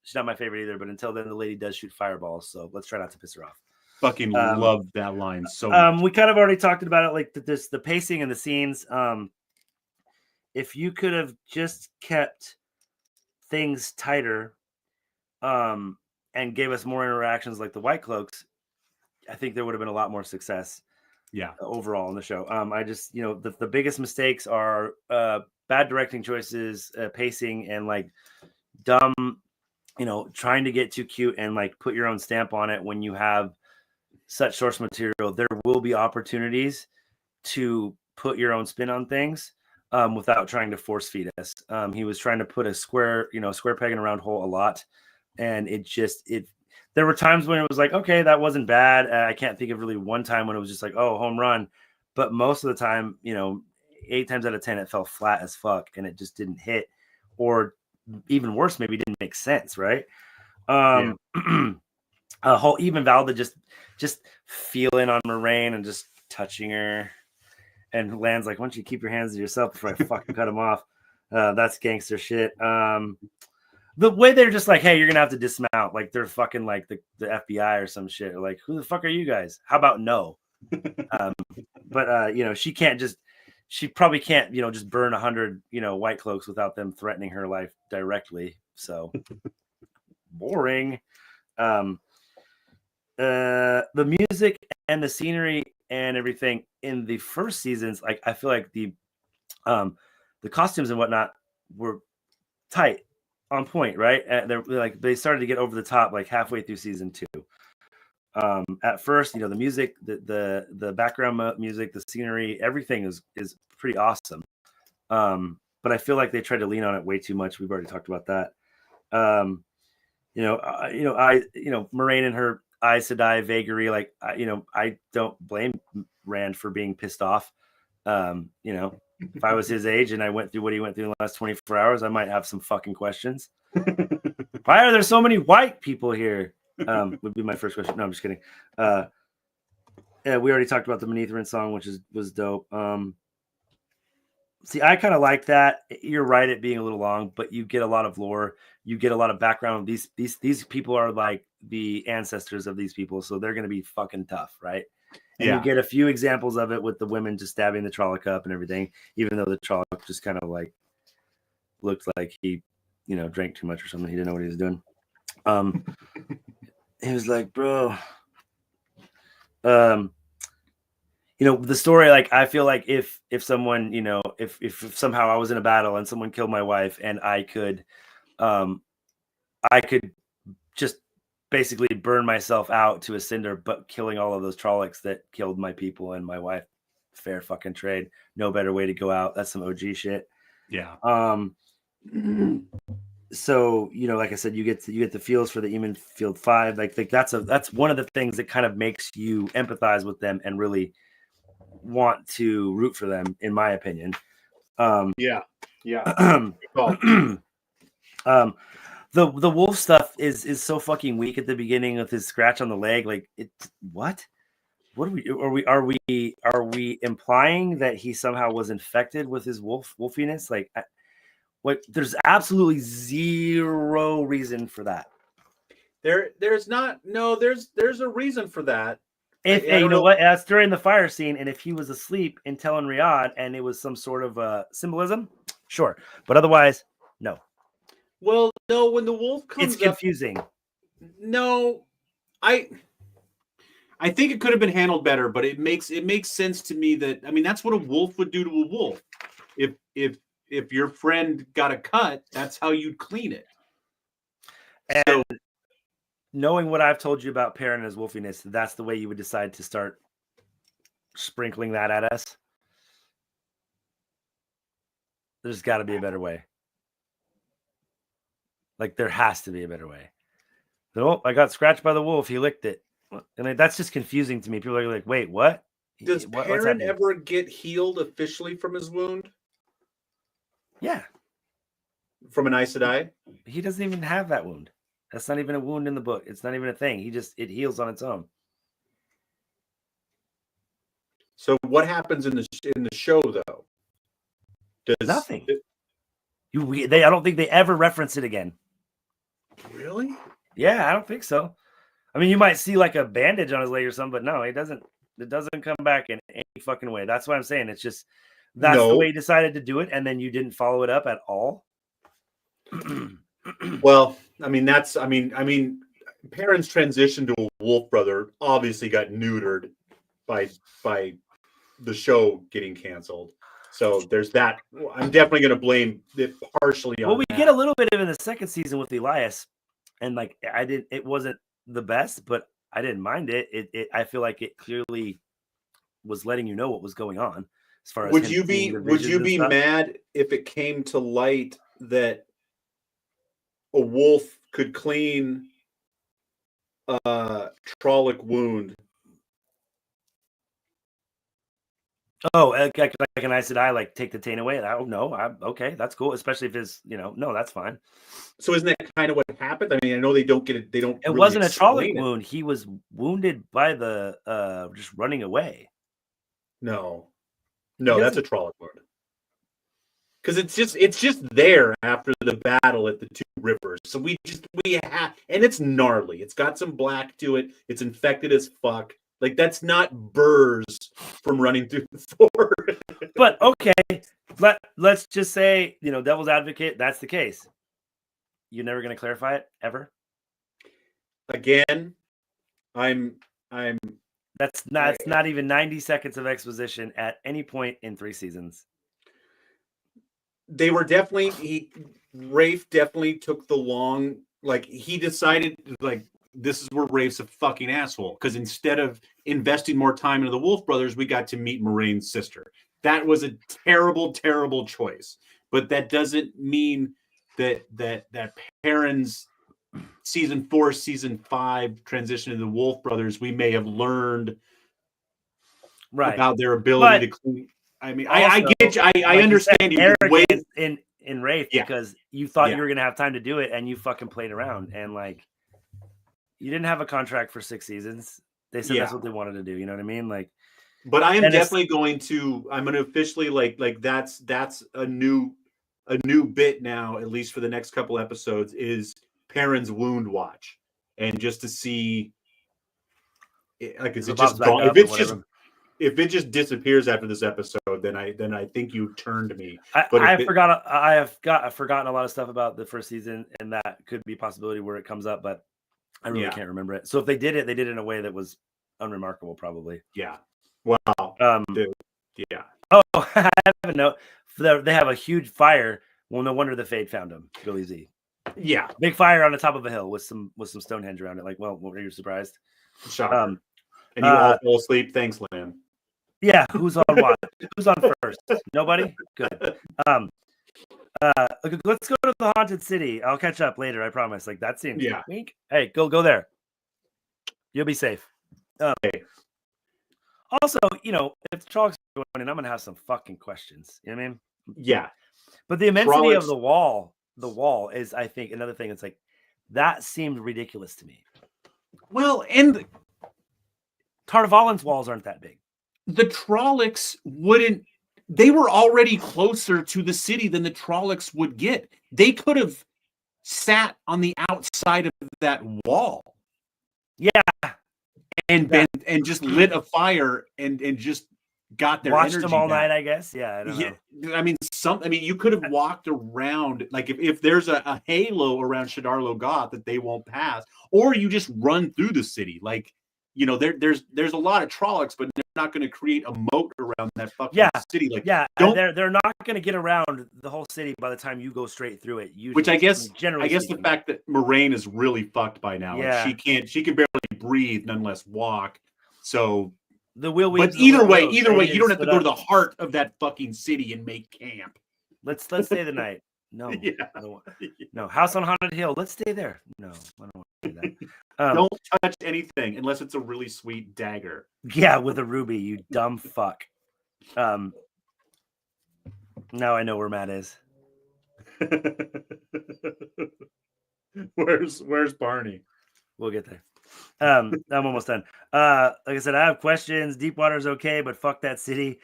She's not my favorite either, but until then, the lady does shoot fireballs. So let's try not to piss her off. Fucking love that line so much. We kind of already talked about it, like the pacing and the scenes. If you could have just kept things tighter, and gave us more interactions like the White Cloaks, I think there would have been a lot more success. Yeah. Overall in the show. I just, the biggest mistakes are bad directing choices, pacing, and like dumb, trying to get too cute and like put your own stamp on it when you have such source material. There will be opportunities to put your own spin on things without trying to force feed us. He was trying to put a square peg in a round hole a lot. And there were times when it was like, okay, that wasn't bad. I can't think of really one time when it was just like, oh, home run. But most of the time, 8 times out of 10, it fell flat as fuck and it just didn't hit, or even worse, maybe didn't make sense. Right. A whole, even Valda just feeling on Moraine and just touching her, and Land's like, why don't you keep your hands to yourself before I fucking cut him off? That's gangster shit. The way they're just like, hey, you're gonna have to dismount, like they're fucking like the FBI or some shit. Like, who the fuck are you guys? How about no? But she probably can't, just burn 100, white cloaks without them threatening her life directly. So boring. The music and the scenery and everything in the first seasons, like I feel like the costumes and whatnot were tight, on point, right? They started to get over the top like halfway through season 2. At first, the music, the background music, the scenery, everything is pretty awesome. But I feel like they tried to lean on it way too much. We've already talked about that. Moraine and her Aes Sedai vagary, like I don't blame Rand for being pissed off. If I was his age and I went through what he went through in the last 24 hours, I might have some fucking questions. Why are there so many white people here? Would be my first question. No, I'm just kidding. We already talked about the Manetheren song, which was dope. See, I kind of like that. You're right, it being a little long, but you get a lot of lore. You get a lot of background. These people are like the ancestors of these people, so they're going to be fucking tough, right? And you get a few examples of it with the women just stabbing the Trolloc up and everything, even though the Trolloc just kind of like looked like he, drank too much or something. He didn't know what he was doing. He was like, bro, the story, like, I feel like if someone, if somehow I was in a battle and someone killed my wife and I could just basically burn myself out to a cinder, but killing all of those Trollocs that killed my people and my wife, fair fucking trade. No better way to go out. That's some OG shit. Yeah. So, like I said, you get the feels for the Eamon Field 5. Like that's one of the things that kind of makes you empathize with them and really want to root for them, in my opinion. Yeah. The wolf stuff is so fucking weak at the beginning with his scratch on the leg. Like, what are we implying that he somehow was infected with his wolfiness? Like, there's absolutely zero reason for that. There's a reason for that. If you know what, that's during the fire scene, and if he was asleep in Tel and Riyadh and it was some sort of symbolism, sure, but otherwise, no. Well, no, when the wolf comes, it's confusing. No, I think it could have been handled better, but it makes sense to me that, I mean, that's what a wolf would do to a wolf. If your friend got a cut, that's how you'd clean it. And so, knowing what I've told you about Perrin and his wolfiness, that's the way you would decide to start sprinkling that at us. There's got to be a better way. Like, there has to be a better way. Oh, I got scratched by the wolf. He licked it. And that's just confusing to me. People are like, wait, what? Does Perrin ever get healed officially from his wound? Yeah. From an Aes Sedai? He doesn't even have that wound. That's not even a wound in the book. It's not even a thing. It heals on its own. So what happens in the show, though? Nothing. I don't think they ever reference it again. Really? Yeah, I don't think so. I mean, you might see like a bandage on his leg or something, but no, it doesn't come back in any fucking way. That's what I'm saying. It's just that's the way you decided to do it, and then you didn't follow it up at all. Well, I mean, Perrin's transition to a wolf brother obviously got neutered by the show getting canceled. So there's that. I'm definitely going to blame it partially on. Well, we get a little bit of it in the second season with Elias, and like it wasn't the best, but I didn't mind it. I feel like it clearly was letting you know what was going on. As far as would you be mad if it came to light that a wolf could clean a Trolloc wound? Oh, like an Aes Sedai, like take the taint away. Oh no, okay, that's cool. Especially if it's no, that's fine. So isn't that kind of what happened? I mean, I know they don't get it. They don't. It really wasn't a Trolloc wound. He was wounded by the just running away. No, that's a Trolloc wound. Because it's just there after the battle at the two rivers. So we have, and it's gnarly. It's got some black to it. It's infected as fuck. Like, that's not burrs from running through the forest. But okay, let's just say, devil's advocate, that's the case. You're never going to clarify it ever. Again, That's not even 90 seconds of exposition at any point in 3 seasons. They were Rafe definitely took the long, like, he decided, like, this is where Rafe's a fucking asshole, because instead of investing more time into the Wolf Brothers, we got to meet Moiraine's sister. That was a terrible, terrible choice. But that doesn't mean that Perrin's season 4, season 5 transition to the Wolf Brothers, we may have learned about their ability to clean. I mean, also, I get you. I understand you. Arrogance in Rafe because you thought you were going to have time to do it, and you fucking played around, and like, you didn't have a contract for 6 seasons. They said that's what they wanted to do. You know what I mean? Like, but I am definitely going to officially like that's a new bit now, at least for the next couple episodes, is Perrin's wound watch, and just to see, like, is it just gone? If it just disappears after this episode, then I think you turned me. I have forgotten a lot of stuff about the first season, and that could be a possibility where it comes up, but I really can't remember it. So if they did it in a way that was unremarkable, probably. Yeah. Wow. Dude. Yeah. Oh, I have a note. They have a huge fire. Well, no wonder the Fade found them. Billy Z. Yeah. Big fire on the top of a hill with some Stonehenge around it. Like, well, were you surprised? Shocker. And you all fall asleep. Thanks, Lan. Yeah. Who's on what? Who's on first? Nobody? Good. Let's go to the haunted city. I'll catch up later. I promise. Like, that seems wink. Hey, go there. You'll be safe. Okay. Also, if the Trollocs are going in, I'm gonna have some fucking questions. You know what I mean? Yeah. But the immensity of the wall is, I think, another thing. It's like, that seemed ridiculous to me. Well, and Tar Valon's walls aren't that big. The Trollocs wouldn't. They were already closer to the city than the Trollocs would get. They could have sat on the outside of that wall. Yeah. And just lit a fire and just got their watched energy them all back. night, I guess. Yeah, I don't know. I mean, you could have walked around, like, if there's a halo around Shadar Logoth that they won't pass, or you just run through the city. Like, there's a lot of Trollocs, but they're not going to create a moat around that fucking city. Like, they're not going to get around the whole city by the time you go straight through it. Usually, which I guess the fact that Moiraine is really fucked by now. Yeah. Like, she can barely breathe, nonetheless walk. So the wheel. But either way, you don't have to go to the heart of that fucking city and make camp. Let's stay the night. No, no. House on Haunted Hill. Let's stay there. No, I don't want to do that. Don't touch anything unless it's a really sweet dagger. Yeah, with a ruby, you dumb fuck. Now I know where Matt is. Where's Barney? We'll get there. I'm almost done. Like I said, I have questions. Deepwater's okay, but fuck that city.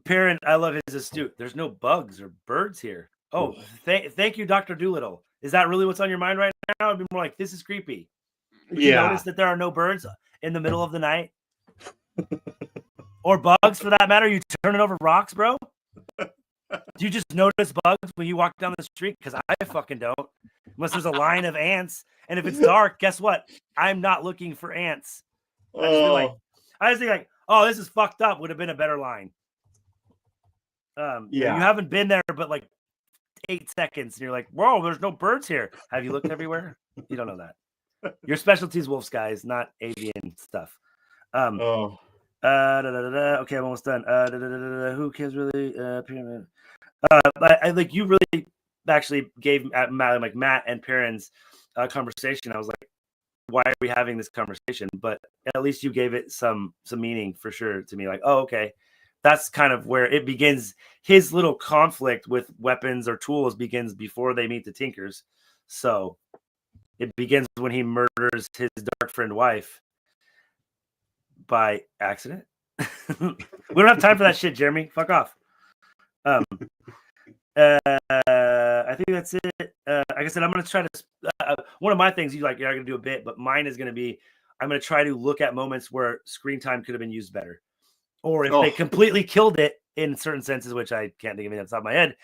Perrin, I love his astute. There's no bugs or birds here. Oh, thank you, Dr. Doolittle. Is that really what's on your mind right now? I'd be more like, this is creepy. Did you notice that there are no birds in the middle of the night? Or bugs, for that matter? You turning over rocks, bro? Do you just notice bugs when you walk down the street? Because I fucking don't. Unless there's a line of ants. And if it's dark, guess what? I'm not looking for ants. I just think like, oh, this is fucked up would have been a better line. You haven't been there, but like 8 seconds, and you're like, whoa, there's no birds here. Have you looked everywhere? You don't know that. Your specialty is wolf skies, not avian stuff. Okay, I'm almost done. Who cares really? Pyramid. I like you really actually gave Matt and Perrin's conversation. I was like, why are we having this conversation? But at least you gave it some meaning for sure to me. Like, oh, okay. That's kind of where it begins. His little conflict with weapons or tools begins before they meet the Tinkers. So it begins when he murders his dark friend wife by accident. We don't have time for that shit, Jeremy. Fuck off. I think that's it. Like I said, I'm going to try to. One of my things, you're going to do a bit, but mine is going to be I'm going to try to look at moments where screen time could have been used better. Or if they completely killed it in certain senses, which I can't think of it off the top of my head.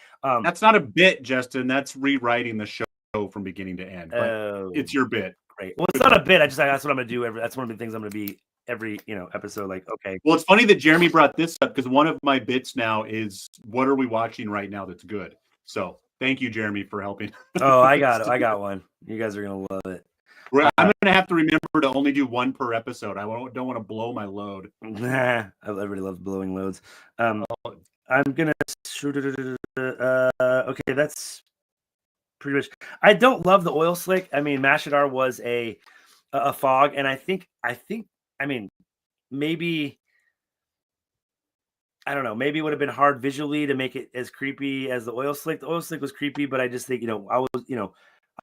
That's not a bit, Justin. That's rewriting the show from beginning to end. But it's your bit. Great. Well, it's not a bit. That's what I'm going to do. That's one of the things I'm going to be every episode. Like, okay. Well, it's funny that Jeremy brought this up because one of my bits now is what are we watching right now that's good. So thank you, Jeremy, for helping. Oh, I got it. I got one. You guys are going to love it. I'm going to have to remember to only do one per episode. I don't want to blow my load. Everybody loves blowing loads. I'm going to okay, that's pretty much. I don't love the oil slick. I mean, Mashadar was a fog, and I think I mean, maybe I don't know. Maybe it would have been hard visually to make it as creepy as the oil slick. The oil slick was creepy, but I just think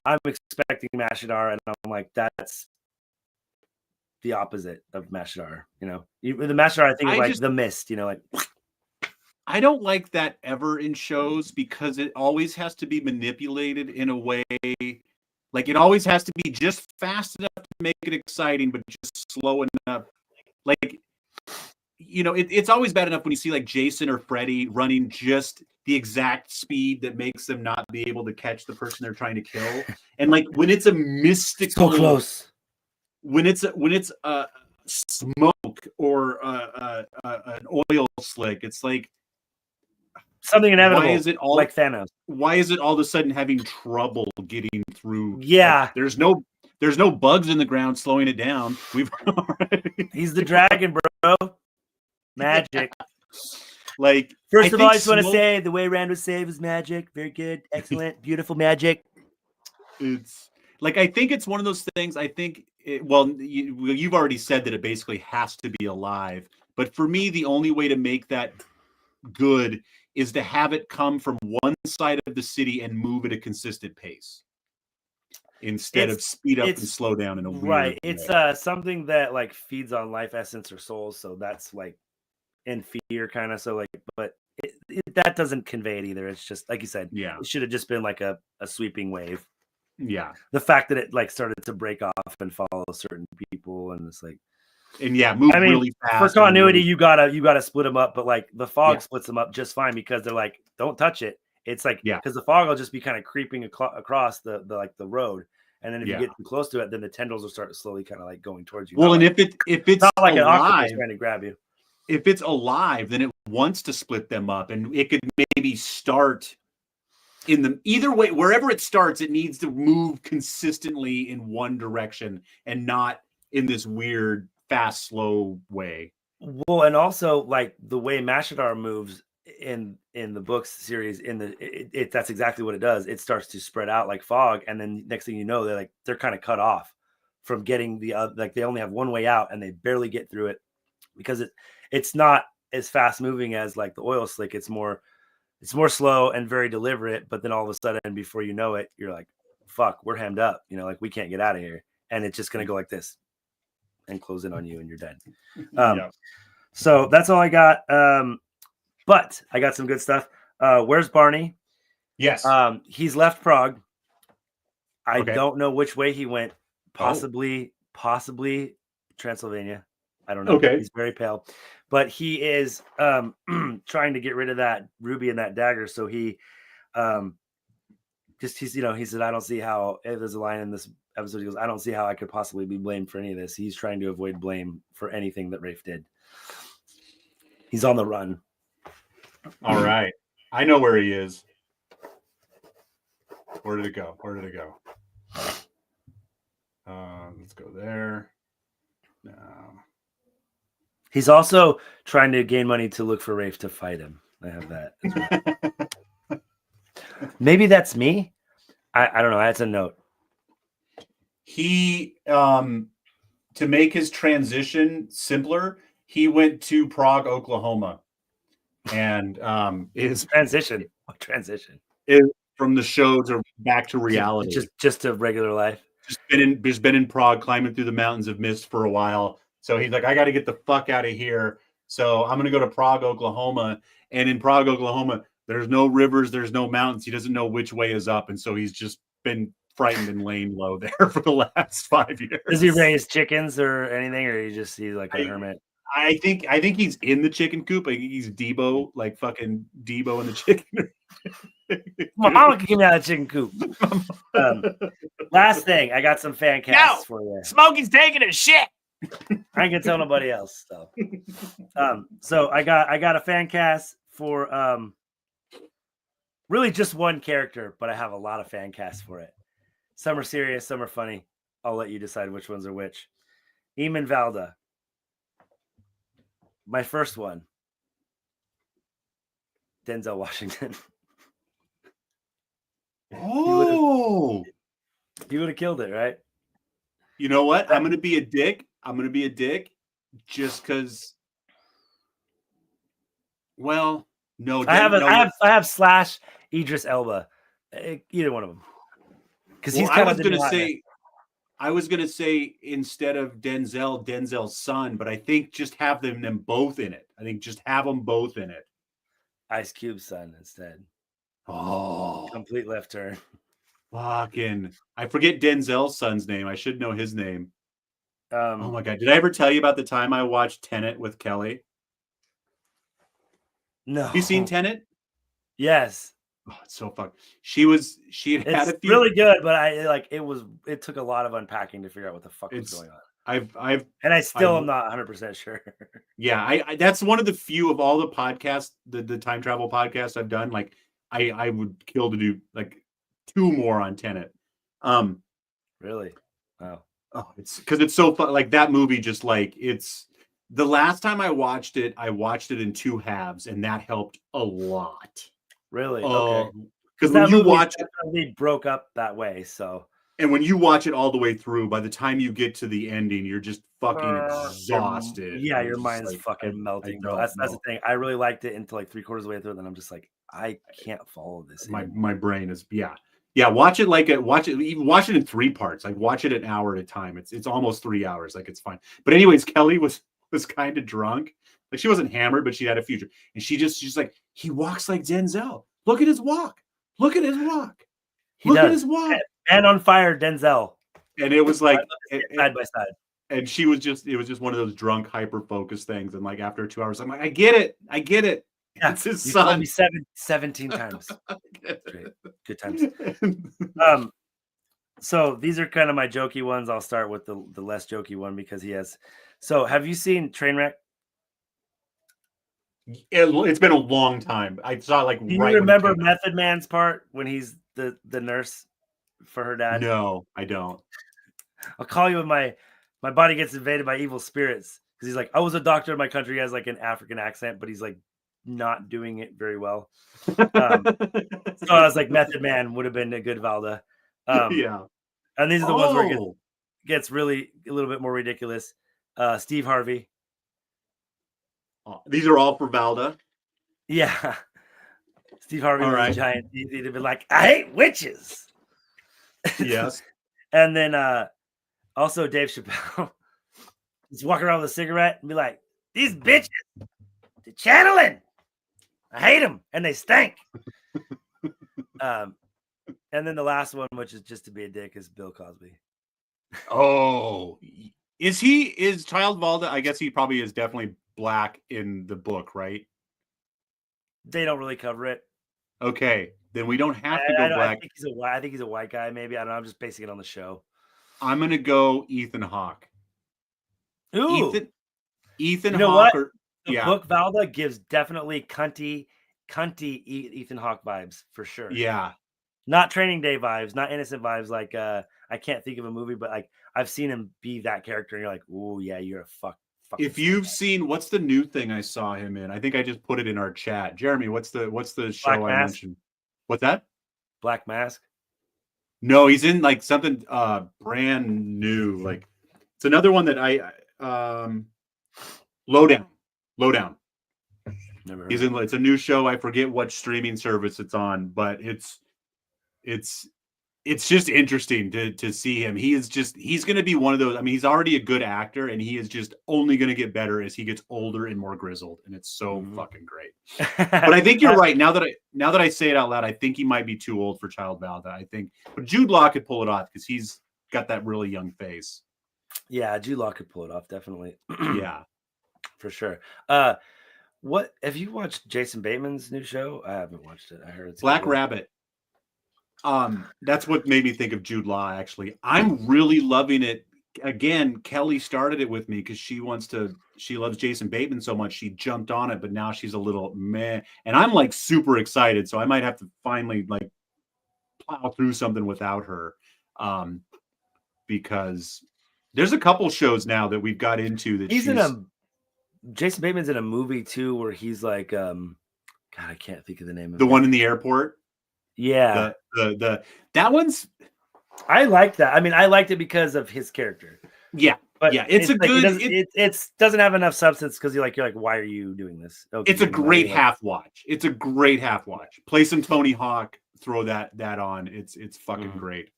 I'm expecting Mashadar, and I'm like, that's the opposite of Mashadar. The Mashadar, I think, is like the mist. Like I don't like that ever in shows because it always has to be manipulated in a way. Like it always has to be just fast enough to make it exciting, but just slow enough. Like, it's always bad enough when you see like Jason or Freddy running just the exact speed that makes them not be able to catch the person they're trying to kill. And like when it's a mystical, so close. When it's a smoke or an oil slick, it's like something inevitable. Why is it all like Thanos? Why is it all of a sudden having trouble getting through? Yeah, like, there's no bugs in the ground slowing it down. He's the dragon, bro. Magic. Yeah. Like, first of all, I just want to say the way Rand was saved was magic. Very good, excellent, beautiful magic. It's like I think it's one of those things. I think you've already said that it basically has to be alive. But for me, the only way to make that good is to have it come from one side of the city and move at a consistent pace instead of speed up and slow down in a weird way. It's something that like feeds on life essence or souls, so that's like in fear kind of. So like, but that doesn't convey it either. It's just like you said. Yeah, it should have just been like a sweeping wave. Yeah, the fact that it like started to break off and follow certain people, and it's like. And move really fast. For continuity, you gotta split them up, but like the fog splits them up just fine because they're like, don't touch it. It's like because the fog will just be kind of creeping across the road, and then if you get too close to it, then the tendrils will start slowly kind of like going towards you. Well, and if it's not like alive, an octopus trying to grab you. If it's alive, then it wants to split them up, and it could maybe start in either way. Wherever it starts, it needs to move consistently in one direction and not in this weird fast, slow way. Well, and also like the way Mashadar moves in the books series, that's exactly what it does. It starts to spread out like fog, and then next thing you know, they're kind of cut off from getting they only have one way out, and they barely get through it because it's not as fast moving as like the oil slick. It's more slow and very deliberate. But then all of a sudden, before you know it, you're like, "Fuck, we're hemmed up." Like we can't get out of here, and it's just gonna go like this. And close in on you and you're dead. So that's all I got. But I got some good stuff. Where's Barney? Yes. He's left Prague. I don't know which way he went. Possibly Transylvania. I don't know. Okay. He's very pale. But he is trying to get rid of that ruby and that dagger. So he he said, I don't see how there's a line in this episode. He goes, I don't see how I could possibly be blamed for any of this. He's trying to avoid blame for anything that Rafe did. He's on the run. All right. I know where he is. Where did it go? Let's go there. No. He's also trying to gain money to look for Rafe to fight him. I have that as well. Maybe that's me. I don't know. That's a note. He to make his transition simpler, he went to Prague, Oklahoma, and his transition. What transition? Is from the show to back to reality. Just to regular life. Just been in Prague, climbing through the mountains of mist for a while. So he's like, I got to get the fuck out of here. So I'm going to go to Prague, Oklahoma. And in Prague, Oklahoma, there's no rivers, there's no mountains. He doesn't know which way is up. And so he's just been frightened and laying low there for the last 5 years. Does he raise chickens or anything, or he's like a hermit? I think he's in the chicken coop. I think he's Debo, like fucking Debo in the chicken. My mama can get me out of the chicken coop. Last thing, I got some fan casts for you. Smokey's taking a shit. I ain't gonna tell nobody else. So I got a fan cast for really just one character, but I have a lot of fan casts for it. Some are serious, some are funny. I'll let you decide which ones are which. Eamon Valda. My first one. Denzel Washington. Oh, he would have killed it, right? You know what? I'm gonna be a dick. Just because. Well, no. I have Slash Idris Elba. Either one of them. Because he's kind I was gonna say instead of Denzel's son, but I think just have them both in it. I think just have them both in it. Ice Cube's son instead. Oh, complete left turn. Fucking, I forget Denzel's son's name. I should know his name. Oh my god! Did I ever tell you about the time I watched Tenet with Kelly? No. Have you seen Tenet? Yes. Oh, it's so fucked. She had a few... really good, but it took a lot of unpacking to figure out what the fuck was going on. I still am not 100% sure. Yeah, I that's one of the few of all the podcasts, the time travel podcasts I've done. Like I would kill to do like 2 more on Tenet. Really? Wow. Oh, it's because it's so fun. Like that movie, just like it's the last time I watched it in 2 halves, and that helped a lot. Really? Okay. Because when you watch it, we broke up that way. So, and when you watch it all the way through, by the time you get to the ending, you're just fucking exhausted. Yeah, your mind's like, fucking melting, bro. That's the thing. I really liked it until like 3/4 of the way through, and then I'm just like, I can't follow this. My brain is watch it in 3 parts. Like watch it an hour at a time. It's almost 3 hours. Like it's fine. But anyways, Kelly was kind of drunk. Like she wasn't hammered, but she had a future. And she's like, he walks like Denzel. Look at his walk. Look at his walk. At his walk. And on fire, Denzel. And it was like side by side. And it was just one of those drunk hyper focus things. And like after 2 hours, I'm like, I get it. Yeah, it's his son. Told me 17 times. Great. Good times. So these are kind of my jokey ones. I'll start with the less jokey one because he has. So have you seen Trainwreck? It's been a long time. I saw like. Do you remember Method Man's part when he's the nurse for her dad? No, I don't. I'll call you when my body gets invaded by evil spirits because he's like, I was a doctor in my country. He has like an African accent, but he's like not doing it very well. So I was like, Method Man would have been a good Valda. Yeah. And these are the ones where it gets really a little bit more ridiculous. Steve Harvey. These are all for Valda. Yeah. Steve Harvey was right. a giant. He'd have been like, I hate witches. Yes. And then also Dave Chappelle. Just walk around with a cigarette and be like, these bitches, they're channeling. I hate them and they stink. And then the last one, which is just to be a dick, is Bill Cosby. Oh, is Child Valda? I guess he probably is definitely black in the book, right? They don't really cover it. Okay, then we don't have to go black. I think he's a white guy, maybe. I don't know. I'm just basing it on the show. I'm gonna go Ethan Hawke. Ooh, Ethan you know Hawke. what? The book Valda gives definitely cunty Ethan Hawke vibes for sure. Yeah. Not Training Day vibes, not innocent vibes. Like I can't think of a movie, but like I've seen him be that character, and you're like, oh yeah, you're a fuck. If you've seen, what's the new thing I saw him in? I think I just put it in our chat. Jeremy, what's the show I mentioned? What's that? Black Mask. No, he's in like something brand new. Like it's another one that Lowdown. Never heard. He's in. It's a new show. I forget what streaming service it's on, but it's just interesting to see him. He's going to be one of those. I mean, he's already a good actor, and he is just only going to get better as he gets older and more grizzled, and it's so fucking great. But I think you're right. Now that I say it out loud, I think he might be too old for Child Valda. I think, but Jude Law could pull it off because he's got that really young face. Yeah, Jude Law could pull it off, definitely. Yeah, for sure. What have you watched Jason Bateman's new show? I haven't watched it. I heard it's Black Rabbit. That's what made me think of Jude Law, actually. I'm really loving it. Again, Kelly started it with me because she loves Jason Bateman so much. She jumped on it, but now she's a little meh. And I'm like super excited. So I might have to finally like plow through something without her. Because there's a couple shows now that we've got into that Jason Bateman's in a movie too, where he's like, God, I can't think of the name of the one in the airport. Yeah, that one's. I like that. I mean, I liked it because of his character. Yeah, but yeah, it's a like, good. It doesn't have enough substance because you're like, why are you doing this? Okay, it's a great half watch. It's a great half watch. Play some Tony Hawk. Throw that on. It's fucking great.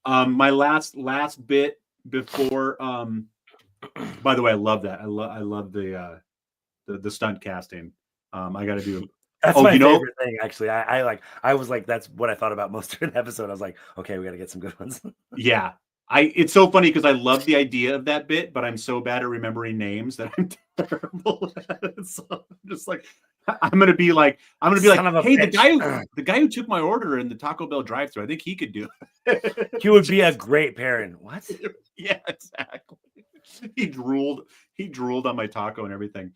My last bit before. By the way, I love that. I love the stunt casting. I got to do. That's my favorite thing, actually. I was like, that's what I thought about most of the episode. I was like, okay, we got to get some good ones. Yeah. It's so funny because I love the idea of that bit, but I'm so bad at remembering names that I'm terrible at it. So I'm just like, I'm gonna be like, hey, the guy who took my order in the Taco Bell drive-thru, I think he could do it. He would be a great parent. What? Yeah, exactly. He drooled on my taco and everything.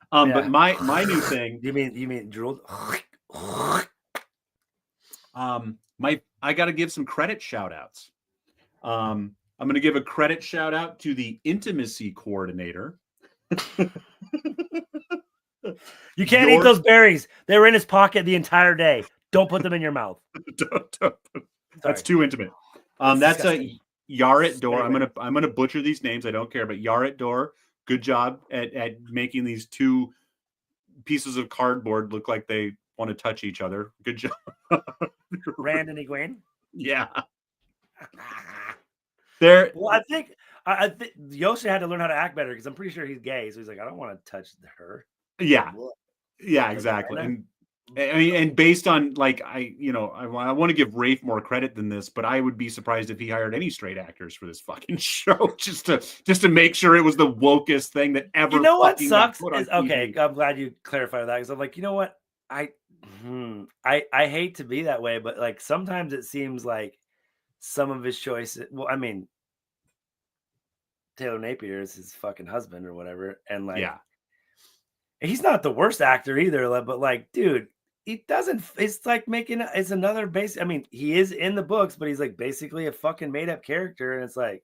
But my new thing. You mean drooled? I got to give some credit shout outs. I'm going to give a credit shout out to the intimacy coordinator. You can't eat those berries. They were in his pocket the entire day. Don't put them in your mouth. That's too intimate. That's a Yaret Door. I'm gonna butcher these names. I don't care, but Yaret Door. Good job at making these two pieces of cardboard look like they want to touch each other. Good job. Rand and Egwene. Yeah. There. Well, I think Yosha had to learn how to act better because I'm pretty sure he's gay. So he's like, I don't want to touch her. Yeah. Yeah, exactly. And I mean, and based on like, I want to give Rafe more credit than this, but I would be surprised if he hired any straight actors for this fucking show just to make sure it was the wokest thing that ever. You know what sucks is, okay, I'm glad you clarified that because I'm like, you know what, I hate to be that way, but like sometimes it seems like some of his choices. Well, I mean, Taylor Napier is his fucking husband or whatever, and like, yeah, he's not the worst actor either. But like, dude, he doesn't. It's like it's another base. I mean, he is in the books, but he's like basically a fucking made up character, and it's like,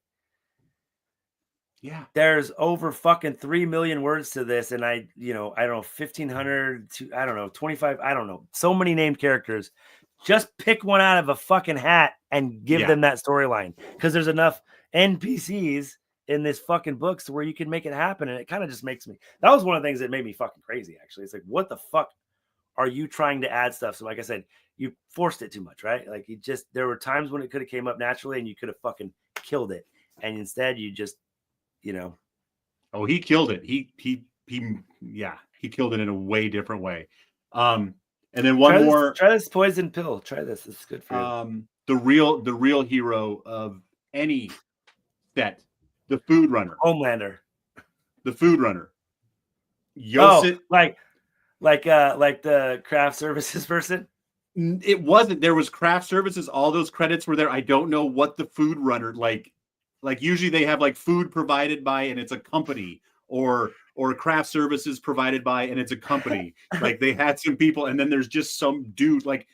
yeah, there's over fucking 3 million words to this, and I don't know, 1,500 to I don't know 25. I don't know, so many named characters. Just pick one out of a fucking hat and give them that storyline because there's enough NPCs in this fucking books to where you can make it happen. And it kind of just makes me, that was one of the things that made me fucking crazy. Actually, it's like, what the fuck are you trying to add stuff? So like I said, you forced it too much, right? Like there were times when it could have came up naturally and you could have fucking killed it. And instead you just, Oh, he killed it. He killed it in a way different way. And then try this poison pill. Try this. It's good for you. The real hero of any set, the food runner. Homelander. The food runner. Yosef, like the craft services person. It wasn't. There was craft services. All those credits were there. I don't know what the food runner like. like usually they have like food provided by and it's a company, or craft services provided by and it's a company. Like they had some people, and then there's just some dude like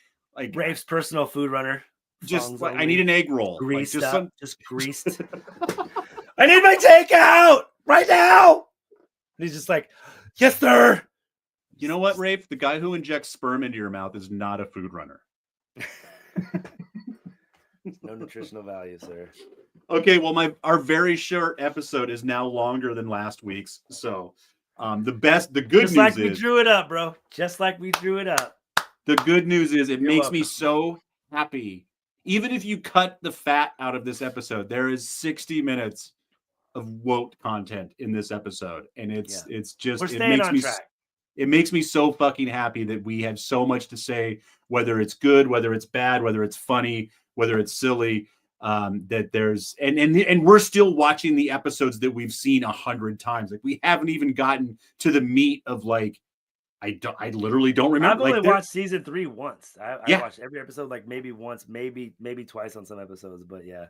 Rafe's personal food runner. Just like, I need an egg roll, greased like up, just greased. I need my takeout right now. And he's just like, yes, sir. You know what, Rafe? The guy who injects sperm into your mouth is not a food runner. No nutritional value, sir. Okay, well, our very short episode is now longer than last week's. So, the good Just news like we is, drew it up, bro. Just like we drew it up. the good news is, it You're makes me welcome. so happy. Even if you cut the fat out of this episode, there is 60 minutes of WoT content in this episode, and it's just We're it staying makes on me track. it makes me so fucking happy that we have so much to say, whether it's good, whether it's bad, whether it's funny, whether it's silly. That there's and we're still watching the episodes that we've seen 100 times. Like we haven't even gotten to the meat of like I literally don't remember. I've only like watched season 3 once. I watched every episode like maybe once, maybe twice on some episodes, but yeah.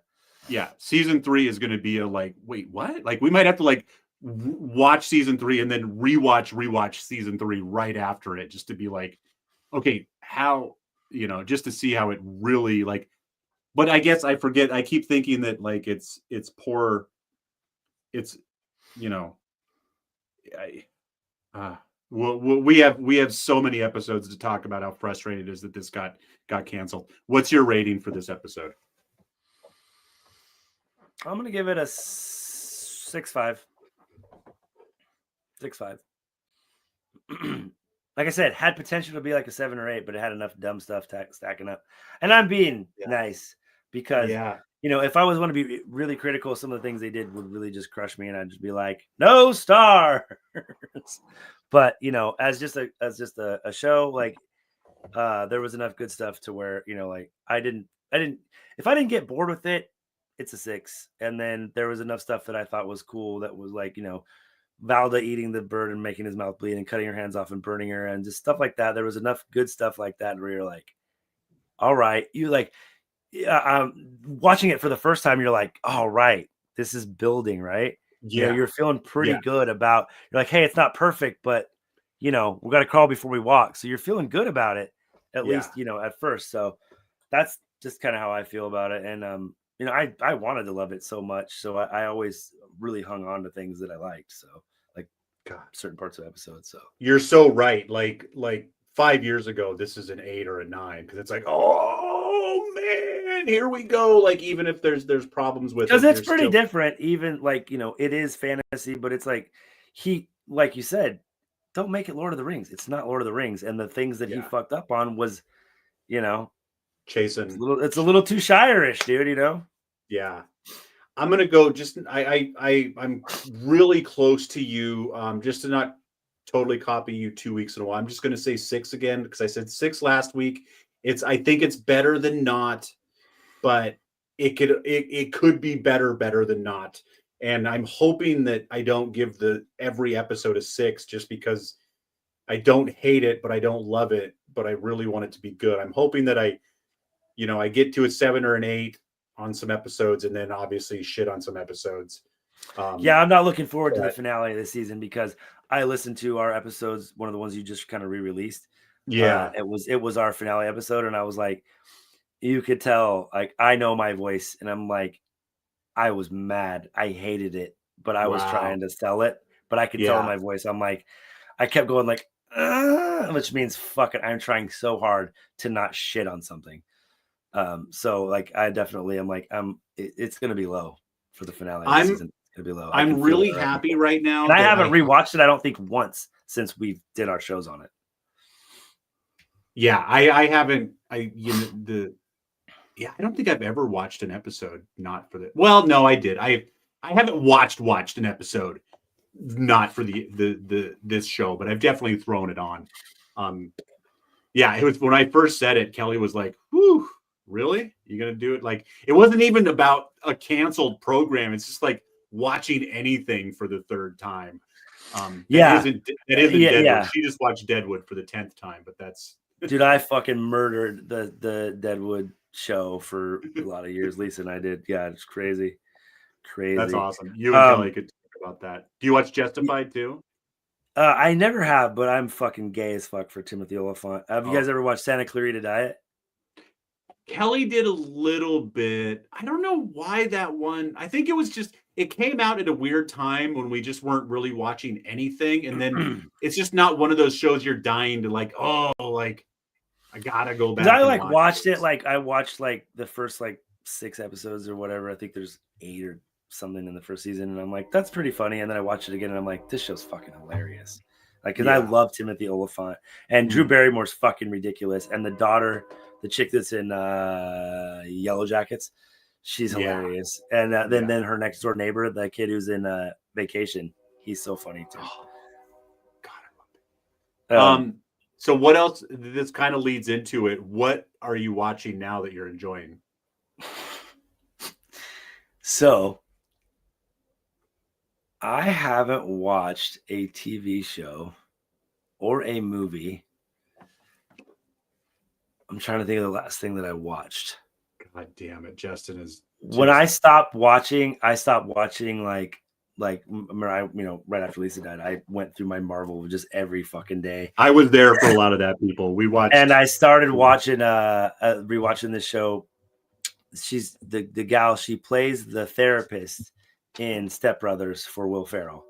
Season 3 is going to be a like, wait, what? Like we might have to like watch season 3 and then rewatch season 3 right after it, just to be like, okay, how, just to see how it really like. But I guess I forget. I keep thinking that like it's poor. It's, we have so many episodes to talk about how frustrating it is that this got canceled. What's your rating for this episode? I'm gonna give it a 6.5. 6.5. Like I said, had potential to be like a 7 or 8, but it had enough dumb stuff stacking up. And I'm being nice because if I was want to be really critical of some of the things they did would really just crush me, and I'd just be like, no stars. But as just a show, like there was enough good stuff to where like I didn't if I didn't get bored with it, it's a 6. And then there was enough stuff that I thought was cool that was like Valda eating the bird and making his mouth bleed and cutting her hands off and burning her and just stuff like that. There was enough good stuff like that where you're like, all right, you like watching it for the first time, you're like, all right, this is building, right? You're feeling pretty good about, you're like, hey, it's not perfect, but we got to crawl before we walk. So you're feeling good about it, at least, at first. So that's just kind of how I feel about it. And, I wanted to love it so much. So I always really hung on to things that I liked. So like certain parts of episodes. So you're so right. Like 5 years ago, this is an 8 or a 9. Cause it's like, oh man, here we go. Like, even if there's problems with it. Because it's pretty different. Even like, it is fantasy, but it's like like you said, don't make it Lord of the Rings. It's not Lord of the Rings. And the things that he fucked up on was, chasing. It's a little too Shire-ish, dude, Yeah. I'm going to go I'm really close to you. Just to not totally copy you 2 weeks in a while. I'm just going to say 6 again, because I said 6 last week. I think it's better than not, but it could be better than not. And I'm hoping that I don't give every episode a 6 just because I don't hate it, but I don't love it, but I really want it to be good. I'm hoping that I get to a 7 or an 8 on some episodes, and then obviously shit on some episodes. I'm not looking forward to the finale of the season because I listened to our episodes, one of the ones you just kind of re-released. It was our finale episode, and I was like, you could tell, like, I know my voice, and I'm like, I was mad. I hated it, but I was trying to sell it, but I could tell in my voice. I'm like, I kept going like, which means fucking, I'm trying so hard to not shit on something. So like, I definitely am like, it's going to be low for the finale of the season. It's going to be low. I'm really happy right now. And I haven't rewatched it, I don't think, once since we did our shows on it. Yeah, I haven't. I don't think I've ever watched an episode not for the. Well, no, I did. I haven't watched an episode not for this show, but I've definitely thrown it on. It was when I first said it, Kelly was like, "Whew, really? You gonna do it?" Like, it wasn't even about a canceled program. It's just like watching anything for the 3rd time. That isn't Deadwood. She just watched Deadwood for the 10th time, but that's. Dude, I fucking murdered the Deadwood show for a lot of years. Lisa and I did. Yeah, it's crazy. crazy. That's awesome. You and Kelly could talk about that. Do you watch Justified too? I never have, but I'm fucking gay as fuck for Timothy Olyphant. Have you guys ever watched Santa Clarita Diet? Kelly did a little bit. I don't know why that one. I think it was just it came out at a weird time when we just weren't really watching anything, and then it's just not one of those shows you're dying to like. Oh, like I gotta go back. I like and watched it. Like I watched like the first like 6 episodes or whatever. I think there's 8 or something in the first season, and I'm like, that's pretty funny. And then I watched it again, and I'm like, this show's fucking hilarious. Like, because I love Timothy Olyphant, and Drew Barrymore's fucking ridiculous, and the daughter, the chick that's in Yellow Jackets, she's hilarious. And then her next door neighbor, the kid who's in Vacation, he's so funny too. Oh, God, I love it. So what else? This kind of leads into it. What are you watching now that you're enjoying? So I haven't watched a TV show or a movie. I'm trying to think of the last thing that I watched. God damn it, Justin is. When I stopped watching like right after Lisa died, I went through my Marvel just every fucking day. I was there for a lot of that, people. We watched, and I started watching rewatching this show. She's the gal. She plays the therapist in Step Brothers for Will Ferrell,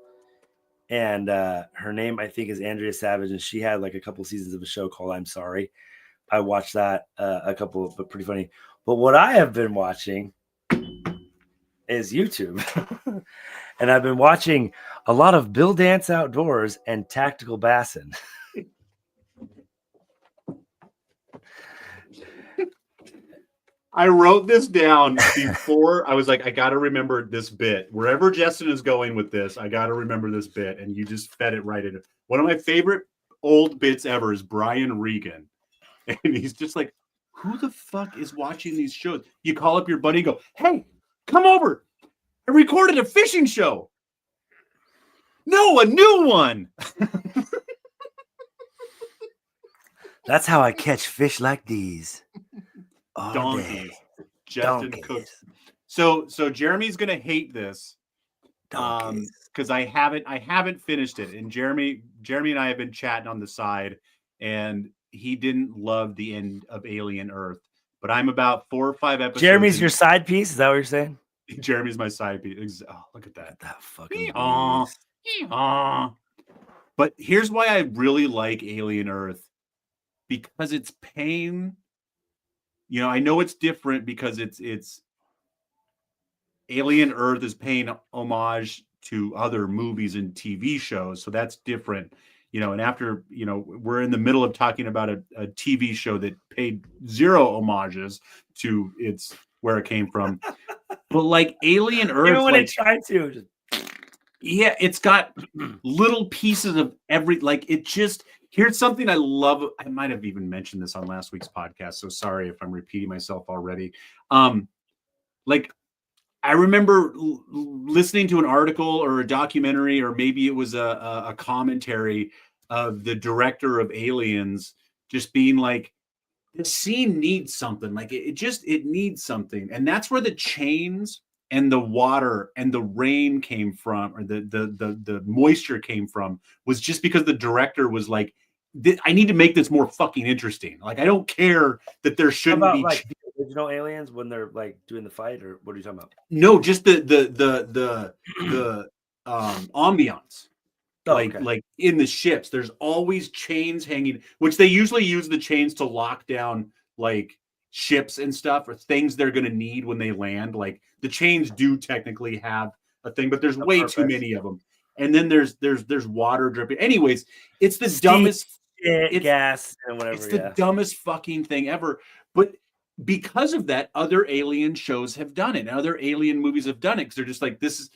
and her name I think is Andrea Savage, and she had like a couple seasons of a show called I'm Sorry. I watched that a couple, but pretty funny. But what I have been watching is YouTube, and I've been watching a lot of Bill Dance Outdoors and Tactical Bassin. I wrote this down before. I was like, I got to remember this bit. Wherever Justin is going with this, I got to remember this bit. And you just fed it right in. One of my favorite old bits ever is Brian Regan. And he's just like, who the fuck is watching these shows? You call up your buddy and go, hey, come over. I recorded a fishing show. No, a new one. That's how I catch fish like these. Donkeys. Justin cooks. So Jeremy's gonna hate this. Because I haven't finished it. And Jeremy and I have been chatting on the side, and he didn't love the end of Alien Earth. But I'm about 4 or 5 episodes. Jeremy's your side piece? Is that what you're saying? Jeremy's my side piece. Oh, look at that. That fucking But here's why I really like Alien Earth. Because it's paying, I know it's different because it's Alien Earth is paying homage to other movies and TV shows. So that's different. And after, we're in the middle of talking about a TV show that paid 0 homages to where it came from. But like Alien Earth, even when it tried to. Yeah, it's got little pieces of every, here's something I love. I might have even mentioned this on last week's podcast, so sorry if I'm repeating myself already. I remember listening to an article or a documentary, or maybe it was a commentary of the director of Aliens just being like, the scene needs something. Like it needs something. And that's where the chains and the water and the rain came from, or the moisture came from, was just because the director was like, I need to make this more fucking interesting. Like, I don't care that there shouldn't be like the original Aliens when they're like doing the fight, or what are you talking about? No, just the ambiance. Like in the ships, there's always chains hanging, which they usually use the chains to lock down like ships and stuff, or things they're going to need when they land. Like the chains do technically have a thing, but there's way too many of them. And then there's water dripping. Anyways, it's the dumbest gas and whatever. It's the dumbest fucking thing ever. But because of that, other alien shows have done it. And other alien movies have done it, because they're just like, this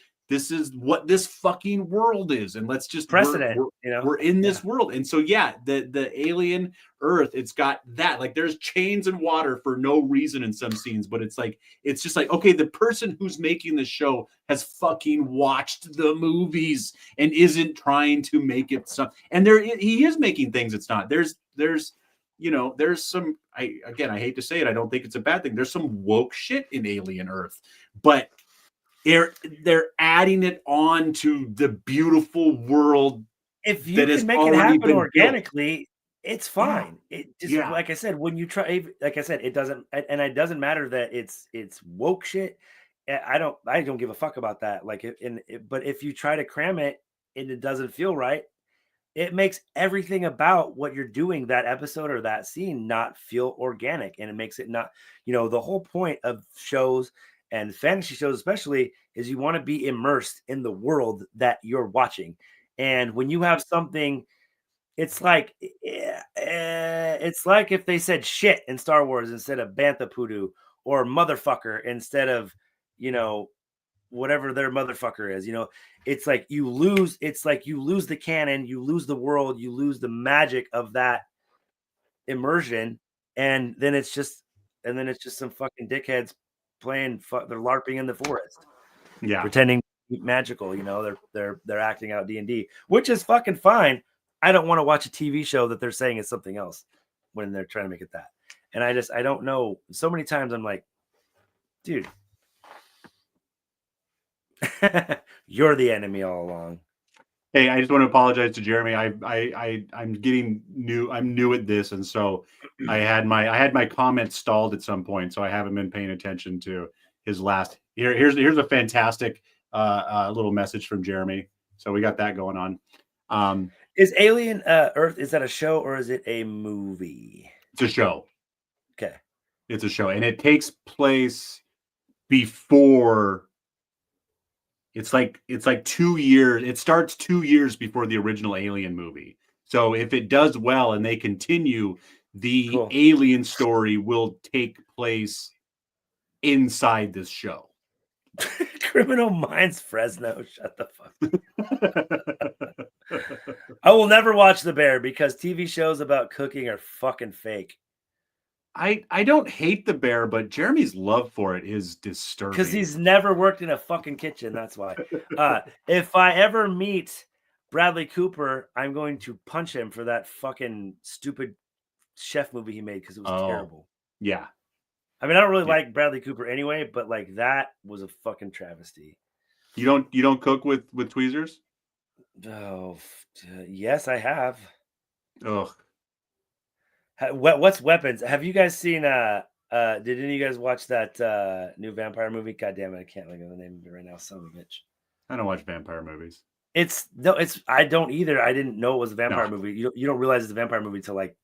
is what this fucking world is, and let's just precedent. We're in this world. And so the Alien Earth, it's got that, like, there's chains and water for no reason in some scenes, but it's just like, okay, the person who's making the show has fucking watched the movies and isn't trying to make it some, and he is making things it's not. There's some, I hate to say it, I don't think it's a bad thing, there's some woke shit in Alien Earth, but they're adding it on to the beautiful world. If you that has can make it already happen been built. organically, it's Yeah. fine. It just Yeah. like I said, when you try, like I said, it doesn't, and it doesn't matter that it's woke shit. I don't give a fuck about that. Like, but if you try to cram it and it doesn't feel right, it makes everything about what you're doing that episode or that scene not feel organic, and it makes it not, the whole point of shows and fantasy shows especially is you want to be immersed in the world that you're watching. And when you have something, it's like if they said shit in Star Wars instead of bantha poodoo, or motherfucker instead of whatever their motherfucker is. It's like you lose the canon, you lose the world, you lose the magic of that immersion, and then it's just some fucking dickheads playing they're LARPing in the forest, pretending magical. They're acting out D&D, which is fucking fine. I don't want to watch a TV show that they're saying is something else when they're trying to make it that. And I don't know. So many times I'm like, dude, you're the enemy all along. Hey, I just want to apologize to Jeremy. I'm getting new. I'm new at this, and so I had my comments stalled at some point, so I haven't been paying attention to his last. Here's a fantastic little message from Jeremy. So we got that going on. Is Alien Earth, is that a show or is it a movie? It's a show. Okay. It's a show, and it takes place before. It's like 2 years. It starts 2 years before the original Alien movie. So if it does well and they continue, the Alien story will take place inside this show. Criminal Minds Fresno. Shut the fuck up. I will never watch The Bear because TV shows about cooking are fucking fake. I don't hate The Bear, but Jeremy's love for it is disturbing. Because he's never worked in a fucking kitchen. That's why. If I ever meet Bradley Cooper, I'm going to punch him for that fucking stupid chef movie he made because it was terrible. Yeah. I mean, I don't really like Bradley Cooper anyway, but like that was a fucking travesty. You don't cook with tweezers? Oh, yes, I have. Ugh. What's weapons? Have you guys seen? Did any of you guys watch that new vampire movie? God damn it, I can't think of the name of it right now. Son of a bitch. I don't watch vampire movies. I don't either. I didn't know it was a vampire movie. You don't realize it's a vampire movie till like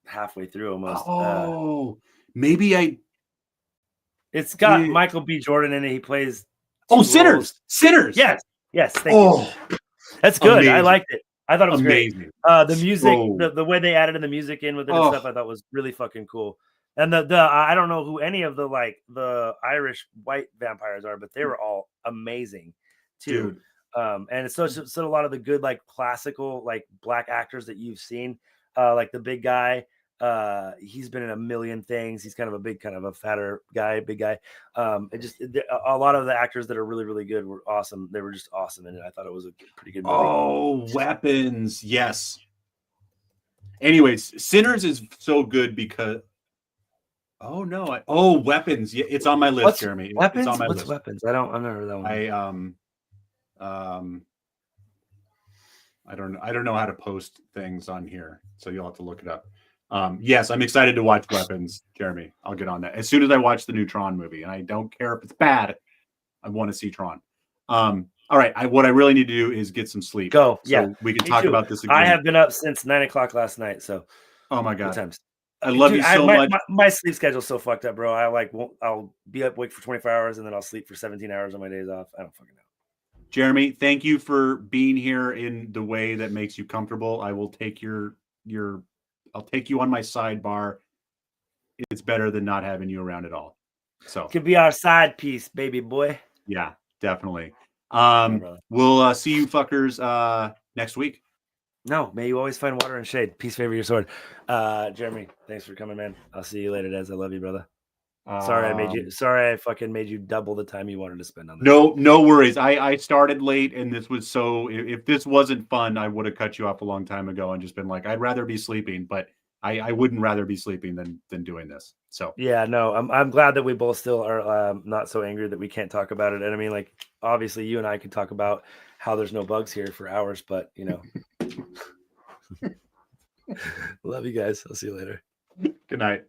halfway through almost. Oh, maybe it's got Michael B. Jordan in it. He plays. Sinners. Roles. Sinners. Yes. Thank you. That's good. Amazing. I liked it. I thought it was amazing. Great. The music, the way they added in the music in with it and stuff, I thought was really fucking cool. And the I don't know who any of the Irish white vampires are, but they were all amazing too. Dude. And so a lot of the good classical black actors that you've seen, like the big guy. He's been in a million things. He's kind of a fatter guy, big guy. A lot of the actors that are really, really good were awesome. They were just awesome in it. I thought it was a pretty good movie. Oh, Weapons. Yes. Anyways, Sinners is so good because Weapons. Yeah, it's on my list, Jeremy. Weapons? It's on my What's list. Weapons? I've never heard that one. I don't know how to post things on here, so you'll have to look it up. Yes, I'm excited to watch Weapons, Jeremy. I'll get on that as soon as I watch the new Tron movie, and I don't care if it's bad. I want to see Tron. All right, what I really need to do is get some sleep. Go, so we can talk about this again. I have been up since 9:00 last night, so. Oh my god! Good times. I love you so much. My sleep schedule's so fucked up, bro. I'll be awake for 24 hours and then I'll sleep for 17 hours on my days off. I don't fucking know. Jeremy, thank you for being here in the way that makes you comfortable. I will take I'll take you on my sidebar. It's better than not having you around at all. So it could be our side piece, baby boy. Yeah, definitely. We'll see you fuckers next week. No, may you always find water and shade. Peace favor your sword. Jeremy, thanks for coming, man. I'll see you later, Des. I love you, brother. Sorry I fucking made you double the time you wanted to spend on this. No worries. I started late and this was if this wasn't fun, I would have cut you off a long time ago and just been like, I'd rather be sleeping, but I wouldn't rather be sleeping than doing this. So yeah, no, I'm glad that we both still are not so angry that we can't talk about it. And I mean, obviously you and I can talk about how there's no bugs here for hours, but you know. Love you guys. I'll see you later. Good night.